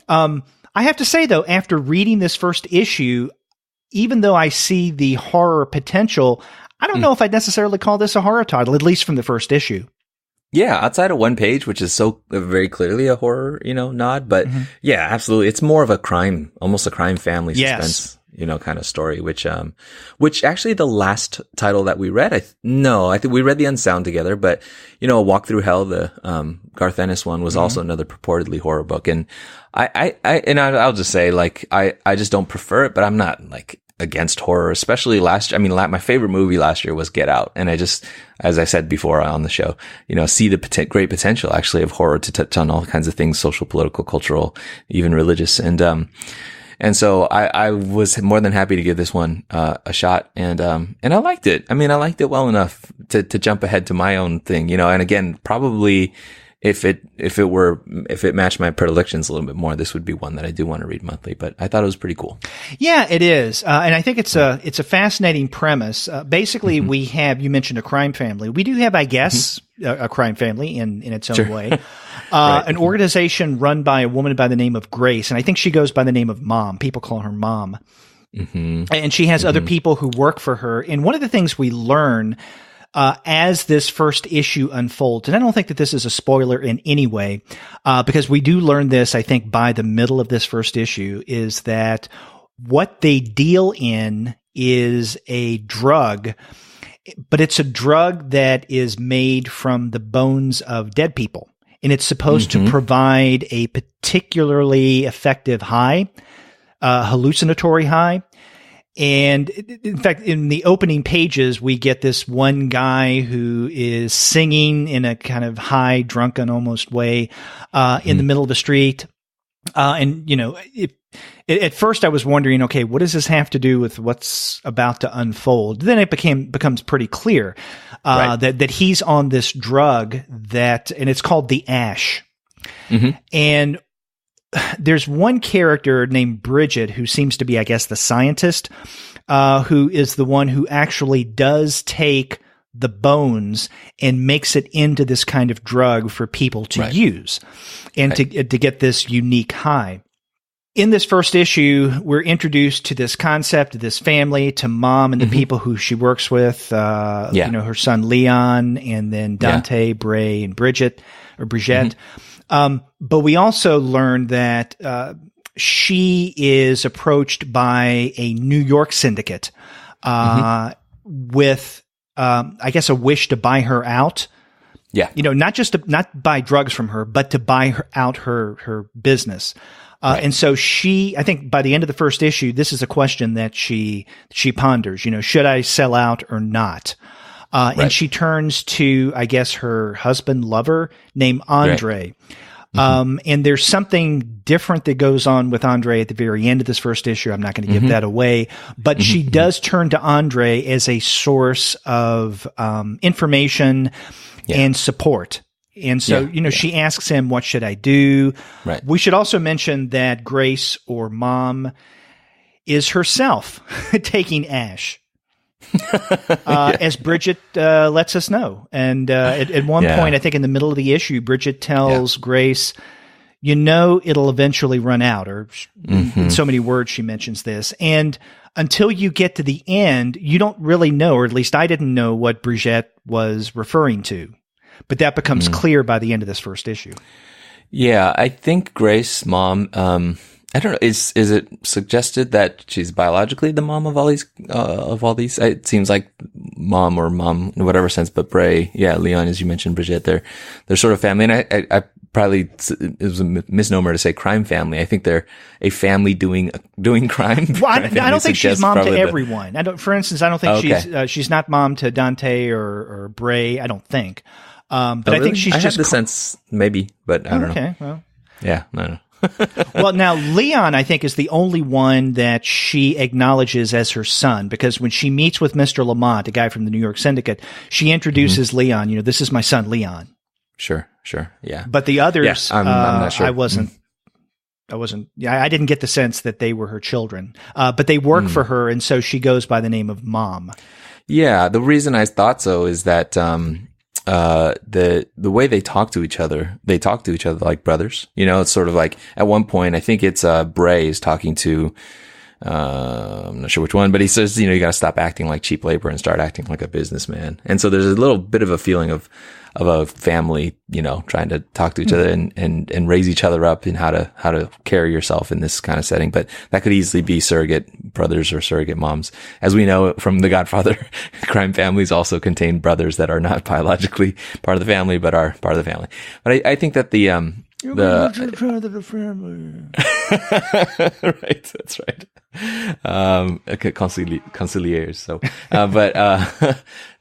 I have to say, though, after reading this first issue, even though I see the horror potential, I don't know if I'd necessarily call this a horror title, at least from the first issue. Yeah, outside of one page, which is so very clearly a horror, nod. But yeah, absolutely. It's more of a crime, almost a crime family suspense, kind of story, which actually the last title that we read, I think we read The Unsound together, but, A Walk Through Hell, the Garth Ennis one, was also another purportedly horror book. And I'll just say, like, I just don't prefer it, but I'm not like against horror, especially last year. I mean, my favorite movie last year was Get Out. And I just, as I said before on the show, see the great potential actually of horror to touch on all kinds of things, social, political, cultural, even religious. And so I was more than happy to give this one a shot. And I liked it. I mean, I liked it well enough to jump ahead to my own thing, and again, probably if it matched my predilections a little bit more, this would be one that I do want to read monthly. But I thought it was pretty cool. Yeah, it is, and I think it's a fascinating premise. Basically, we have, you mentioned a crime family. We do have, I guess, a crime family in its own way. An organization run by a woman by the name of Grace, and I think she goes by the name of Mom. People call her Mom, and she has other people who work for her. And one of the things we learn as this first issue unfolds, and I don't think that this is a spoiler in any way, because we do learn this, I think, by the middle of this first issue, is that what they deal in is a drug, but it's a drug that is made from the bones of dead people. And it's supposed to provide a particularly effective high. hallucinatory high. And in fact, in the opening pages, we get this one guy who is singing in a kind of high, drunken almost way, in the middle of the street. And, you know, at first I was wondering, okay, what does this have to do with what's about to unfold? Then it becomes pretty clear, that he's on this drug and it's called the ash. Mm-hmm. And there's one character named Bridget who seems to be, I guess, the scientist, who is the one who actually does take the bones and makes it into this kind of drug for people to use and to get this unique high. In this first issue, we're introduced to this concept, to this family, to Mom and the people who she works with, you know, her son Leon, and then Dante, Bray, and Brigitte. But we also learned that she is approached by a New York syndicate with, I guess, a wish to buy her out. Yeah, you know, not buy drugs from her, but to buy out her business. And so I think by the end of the first issue, this is a question that she ponders. You know, should I sell out or not? And she turns to, I guess, her lover named Andre. And there's something different that goes on with Andre at the very end of this first issue. I'm not going to give that away, but she does turn to Andre as a source of information and support. And so, you know, she asks him, what should I do? Right. We should also mention that Grace, or Mom, is herself taking ash. As Bridget lets us know. And at one point, I think in the middle of the issue, Bridget tells Grace, you know, it'll eventually run out, or in so many words she mentions this. And until you get to the end, you don't really know, or at least I didn't know what Bridget was referring to. But that becomes clear by the end of this first issue. Yeah, I think Grace, Mom, I don't know. Is it suggested that she's biologically the mom of all these? It seems like mom in whatever sense, but Bray, Leon, as you mentioned, Brigitte, they're sort of family. And I probably, it was a misnomer to say crime family. I think they're a family doing crime. Well, I don't think she's mom to everyone. For instance, I don't think she's not mom to Dante or Bray. I don't think. But I think she's I just had the sense maybe, but I don't know. Okay, well, yeah, no. Well, now Leon, I think, is the only one that she acknowledges as her son, because when she meets with Mr. Lamont, a guy from the New York Syndicate, she introduces Leon. You know, this is my son, Leon. Sure, yeah. But the others, I'm not sure. I wasn't. I didn't get the sense that they were her children. But they work for her, and so she goes by the name of Mom. Yeah, the reason I thought so is that the way they talk to each other like brothers. You know, it's sort of like at one point, I think it's Bray is talking to I'm not sure which one, but he says, you know, you got to stop acting like cheap labor and start acting like a businessman. And so there's a little bit of a feeling of a family, you know, trying to talk to each other and raise each other up in how to carry yourself in this kind of setting. But that could easily be surrogate brothers or surrogate moms. As we know from The Godfather, crime families also contain brothers that are not biologically part of the family, but are part of the family. But I think that you're part of the family. Right, that's right. Conciliers. So, but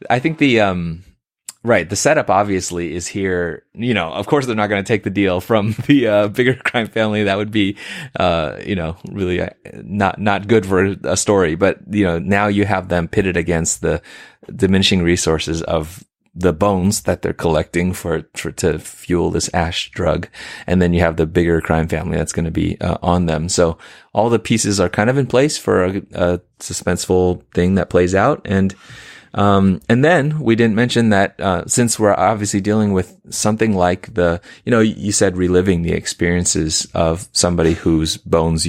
I think the setup obviously is here. You know, of course they're not going to take the deal from the bigger crime family. That would be, you know, really not good for a story. But you know, now you have them pitted against the diminishing resources of the bones that they're collecting to fuel this ash drug. And then you have the bigger crime family that's going to be on them. So all the pieces are kind of in place for a suspenseful thing that plays out. And then we didn't mention that, since we're obviously dealing with something like you said reliving the experiences of somebody whose bones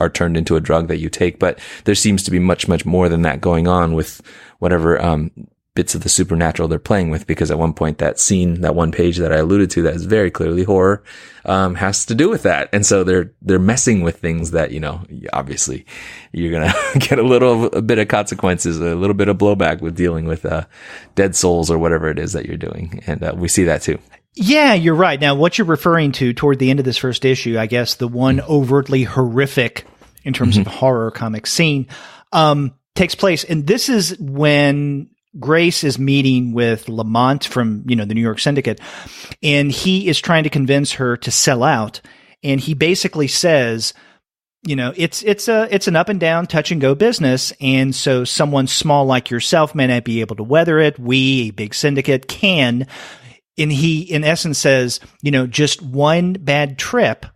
are turned into a drug that you take, but there seems to be much, much more than that going on with whatever, bits of the supernatural they're playing with, because at one point that scene, that one page that I alluded to that is very clearly horror, has to do with that. And so they're messing with things that, you know, obviously you're going to get a bit of consequences, a little bit of blowback with dealing with, dead souls or whatever it is that you're doing. And, we see that too. Yeah, you're right. Now, what you're referring to toward the end of this first issue, I guess the one overtly horrific in terms of horror comic scene, takes place. And this is when Grace is meeting with Lamont from, the New York Syndicate, and he is trying to convince her to sell out. And he basically says, it's an up and down, touch and go business. And so someone small like yourself may not be able to weather it. We, a big syndicate, can. And he, in essence, says, just one bad trip,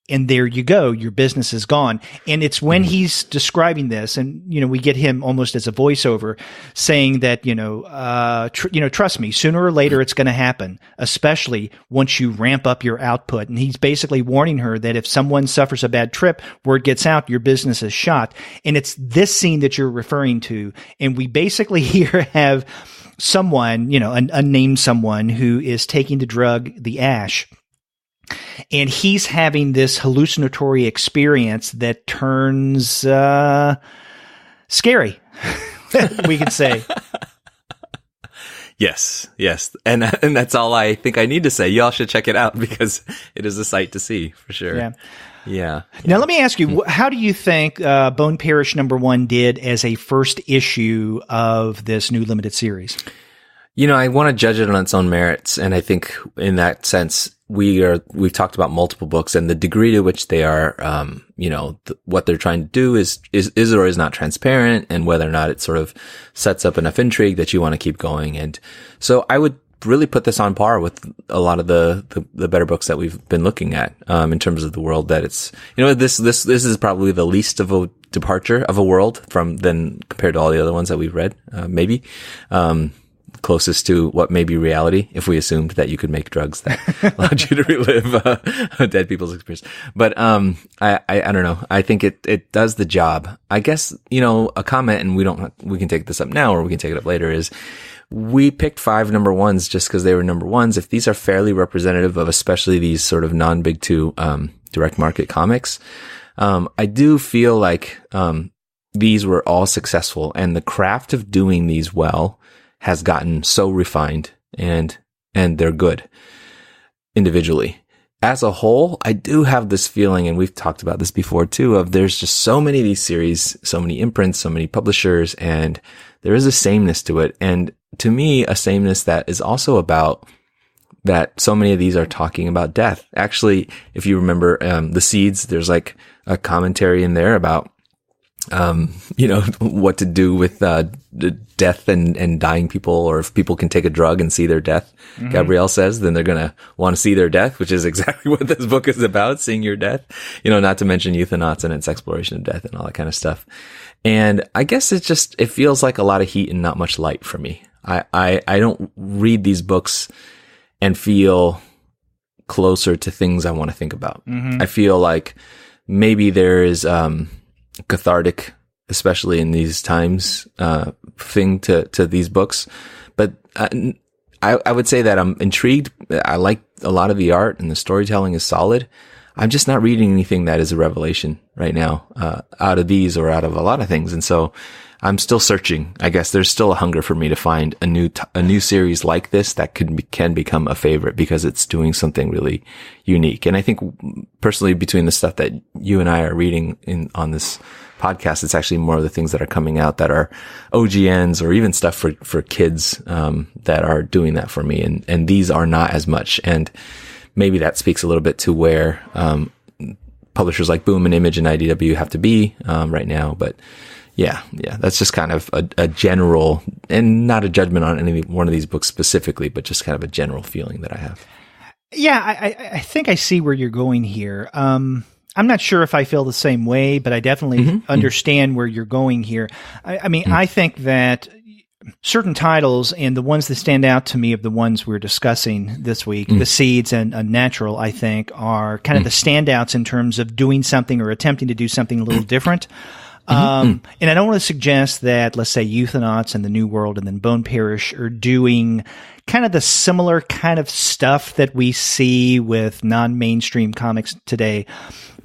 and there you go, your business is gone. And it's when he's describing this, and, we get him almost as a voiceover saying that, trust me, sooner or later it's going to happen, especially once you ramp up your output. And he's basically warning her that if someone suffers a bad trip, word gets out, your business is shot. And it's this scene that you're referring to. And we basically here have someone, an unnamed someone who is taking the drug, the ash. And he's having this hallucinatory experience that turns scary, we could say. Yes. And that's all I think I need to say. Y'all should check it out because it is a sight to see for sure. Yeah. Now, let me ask you, how do you think Bone Parish #1 did as a first issue of this new limited series? I want to judge it on its own merits. And I think in that sense, we've talked about multiple books and the degree to which they are, what they're trying to do is or is not transparent, and whether or not it sort of sets up enough intrigue that you want to keep going. And so I would really put this on par with a lot of the better books that we've been looking at, in terms of the world that it's, this is probably the least of a departure of a world than compared to all the other ones that we've read, maybe. Closest to what may be reality if we assumed that you could make drugs that allowed you to relive dead people's experience. But I don't know. I think it does the job. I guess, a comment, and we can take this up now or we can take it up later, is we picked 5 number ones just because they were number ones. If these are fairly representative of especially these sort of non-big two direct market comics, I do feel like these were all successful, and the craft of doing these well has gotten so refined, and they're good individually. As a whole, I do have this feeling, and we've talked about this before too, of there's just so many of these series, so many imprints, so many publishers, and there is a sameness to it. And to me, a sameness that is also about that so many of these are talking about death. Actually, if you remember, The Seeds, there's like a commentary in there about what to do with death and dying people, or if people can take a drug and see their death. Mm-hmm. Gabrielle says, then they're going to want to see their death, which is exactly what this book is about, seeing your death, not to mention Euthanauts and its exploration of death and all that kind of stuff. And I guess it feels like a lot of heat and not much light for me. I don't read these books and feel closer to things I want to think about. Mm-hmm. I feel like maybe there is, cathartic, especially in these times, thing to these books. But I would say that I'm intrigued. I like a lot of the art, and the storytelling is solid. I'm just not reading anything that is a revelation right now, out of these or out of a lot of things. And so I'm still searching. I guess there's still a hunger for me to find a new series like this that can become a favorite because it's doing something really unique. And I think personally, between the stuff that you and I are reading on this podcast, it's actually more of the things that are coming out that are OGNs or even stuff for kids, that are doing that for me. And these are not as much. And maybe that speaks a little bit to where, publishers like Boom and Image and IDW have to be, right now. But yeah, that's just kind of a general, and not a judgment on any one of these books specifically, but just kind of a general feeling that I have. Yeah, I think I see where you're going here. I'm not sure if I feel the same way, but I definitely understand where you're going here. I mean, I think that certain titles, and the ones that stand out to me of the ones we're discussing this week, The Seeds and Unnatural, I think are kind of the standouts in terms of doing something or attempting to do something a little different. And I don't want to suggest that, let's say, Euthanauts and the New World and then Bone Parish are doing kind of the similar kind of stuff that we see with non-mainstream comics today.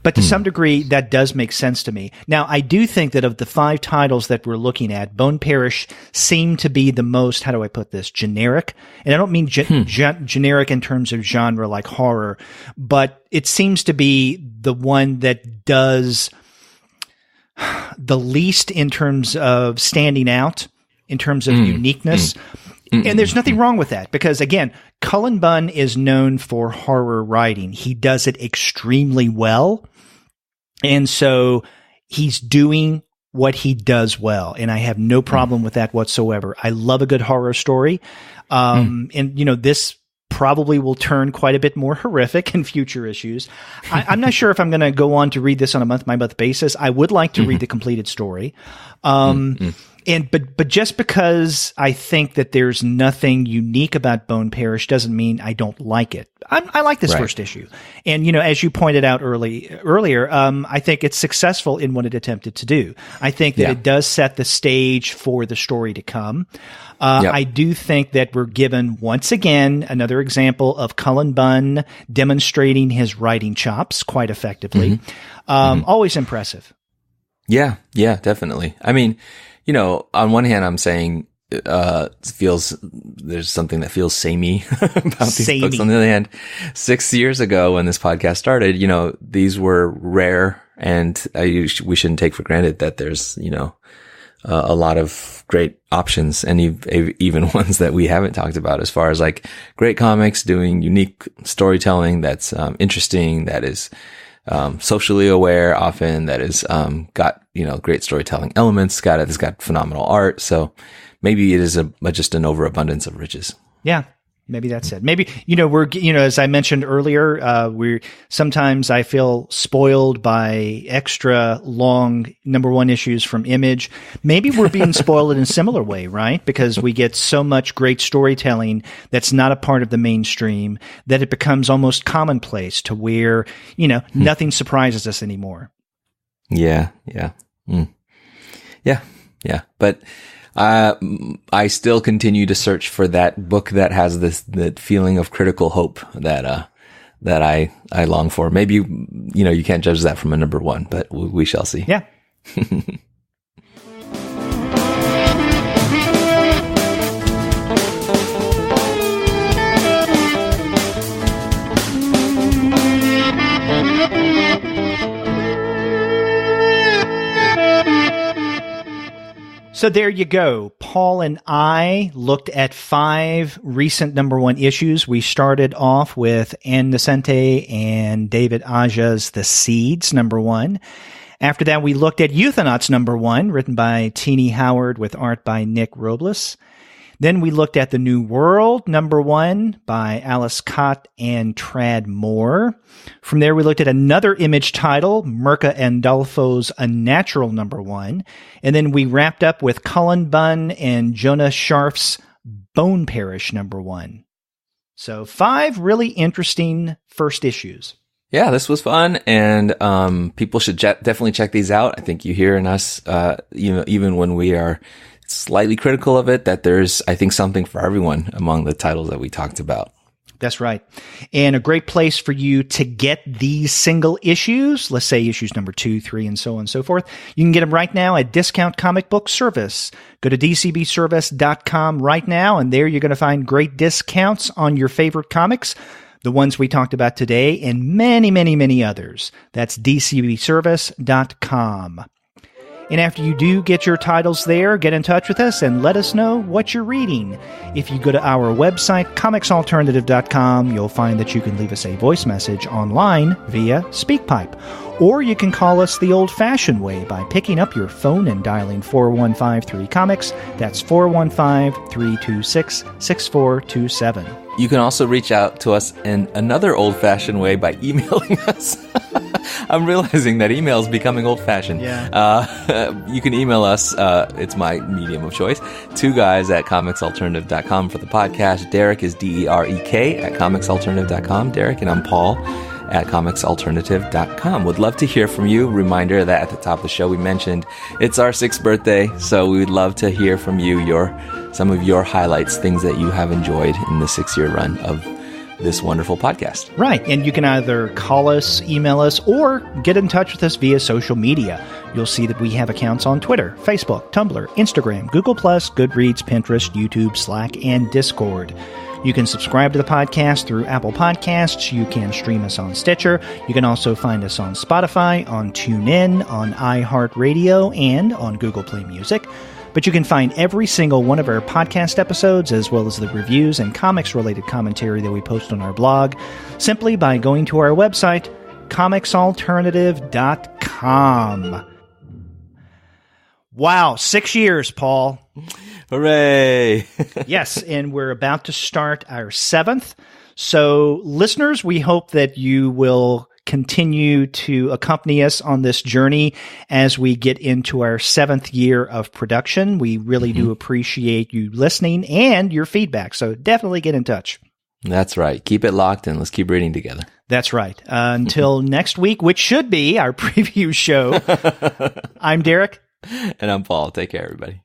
But to some degree, that does make sense to me. Now, I do think that of the 5 titles that we're looking at, Bone Parish seemed to be the most, how do I put this, generic? And I don't mean generic in terms of genre like horror, but it seems to be the one that does the least in terms of standing out, in terms of uniqueness. And there's nothing wrong with that because, again, Cullen Bunn is known for horror writing. He does it extremely well. And so he's doing what he does well. And I have no problem with that whatsoever. I love a good horror story. And, this probably will turn quite a bit more horrific in future issues. I'm not sure if I'm going to go on to read this on a month-by-month basis. I would like to read the completed story. But just because I think that there's nothing unique about Bone Parish doesn't mean I don't like it. I like this first issue. And, as you pointed out earlier, I think it's successful in what it attempted to do. I think that it does set the stage for the story to come. I do think that we're given, once again, another example of Cullen Bunn demonstrating his writing chops quite effectively. Always impressive. Yeah, definitely. I mean, on one hand, I'm saying there's something that feels samey about these books. On the other hand, 6 years ago when this podcast started, these were rare, and we shouldn't take for granted that there's, a lot of great options, and even ones that we haven't talked about as far as like great comics doing unique storytelling that's interesting, that is socially aware often, that is got great storytelling elements, it's got phenomenal art. So maybe it is just an overabundance of riches. Yeah. Maybe that's it. Maybe, we're, as I mentioned earlier, sometimes I feel spoiled by extra long #1 issues from Image. Maybe we're being spoiled in a similar way, right? Because we get so much great storytelling that's not a part of the mainstream that it becomes almost commonplace to where, nothing surprises us anymore. Yeah. But I still continue to search for that book that has that feeling of critical hope that I long for. Maybe, you can't judge that from a #1, but we shall see. Yeah. So there you go. Paul and I looked at 5 recent #1 issues. We started off with Ann Nocenti and David Aja's The Seeds, #1. After that, we looked at Euthanauts, #1, written by Tini Howard with art by Nick Robles. Then we looked at The New World, #1 by Alice Cott and Trad Moore. From there, we looked at another Image title, Mirka Andolfo's Unnatural, #1. And then we wrapped up with Cullen Bunn and Jonah Scharf's Bone Parish, #1. So 5 really interesting first issues. Yeah, this was fun, and people should definitely check these out. I think you hear in us, even when we are slightly critical of it, that there's, I think, something for everyone among the titles that we talked about. That's right. And a great place for you to get these single issues, let's say issues #2, 3, and so on and so forth. You can get them right now at Discount Comic Book Service. Go to dcbservice.com right now, and there you're going to find great discounts on your favorite comics, the ones we talked about today, and many, many, many others. That's dcbservice.com. And after you do get your titles there, get in touch with us and let us know what you're reading. If you go to our website, comicsalternative.com, you'll find that you can leave us a voice message online via SpeakPipe. Or you can call us the old-fashioned way by picking up your phone and dialing 4153-COMICS. That's 415-326-6427. You can also reach out to us in another old-fashioned way by emailing us. I'm realizing that email is becoming old-fashioned. Yeah. You can email us. It's my medium of choice. 2guys@comicsalternative.com for the podcast. Derek is DEREK at comicsalternative.com. Derek, and I'm Paul at comicsalternative.com. Would love to hear from you. Reminder that at the top of the show we mentioned it's our 6th birthday, so we would love to hear from you, some of your highlights, things that you have enjoyed in the 6-year run of this wonderful podcast. Right, and you can either call us, email us, or get in touch with us via social media. You'll see that we have accounts on Twitter, Facebook, Tumblr, Instagram, Google+, Goodreads, Pinterest, YouTube, Slack, and Discord. You can subscribe to the podcast through Apple Podcasts. You can stream us on Stitcher. You can also find us on Spotify, on TuneIn, on iHeartRadio, and on Google Play Music. But you can find every single one of our podcast episodes, as well as the reviews and comics-related commentary that we post on our blog, simply by going to our website, comicsalternative.com. Wow, 6 years, Paul. Hooray! Yes, and we're about to start our 7th. So, listeners, we hope that you will continue to accompany us on this journey as we get into our 7th year of production. We really do appreciate you listening and your feedback. So definitely get in touch. That's right. Keep it locked and let's keep reading together. That's right. Until next week, which should be our preview show. I'm Derek. And I'm Paul. Take care, everybody.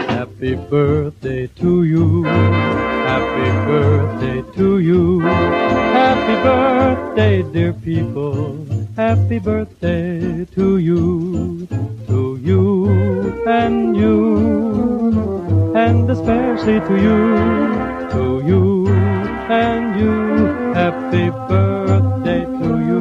Happy birthday to you. Happy birthday to you. Happy birthday, dear people. Happy birthday to you. To you and you. And especially to you. To you and you. Happy birthday to you.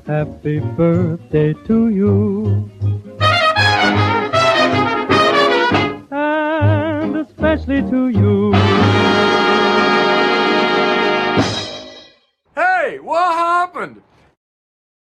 Happy birthday to you. And especially to you. Hey, what happened?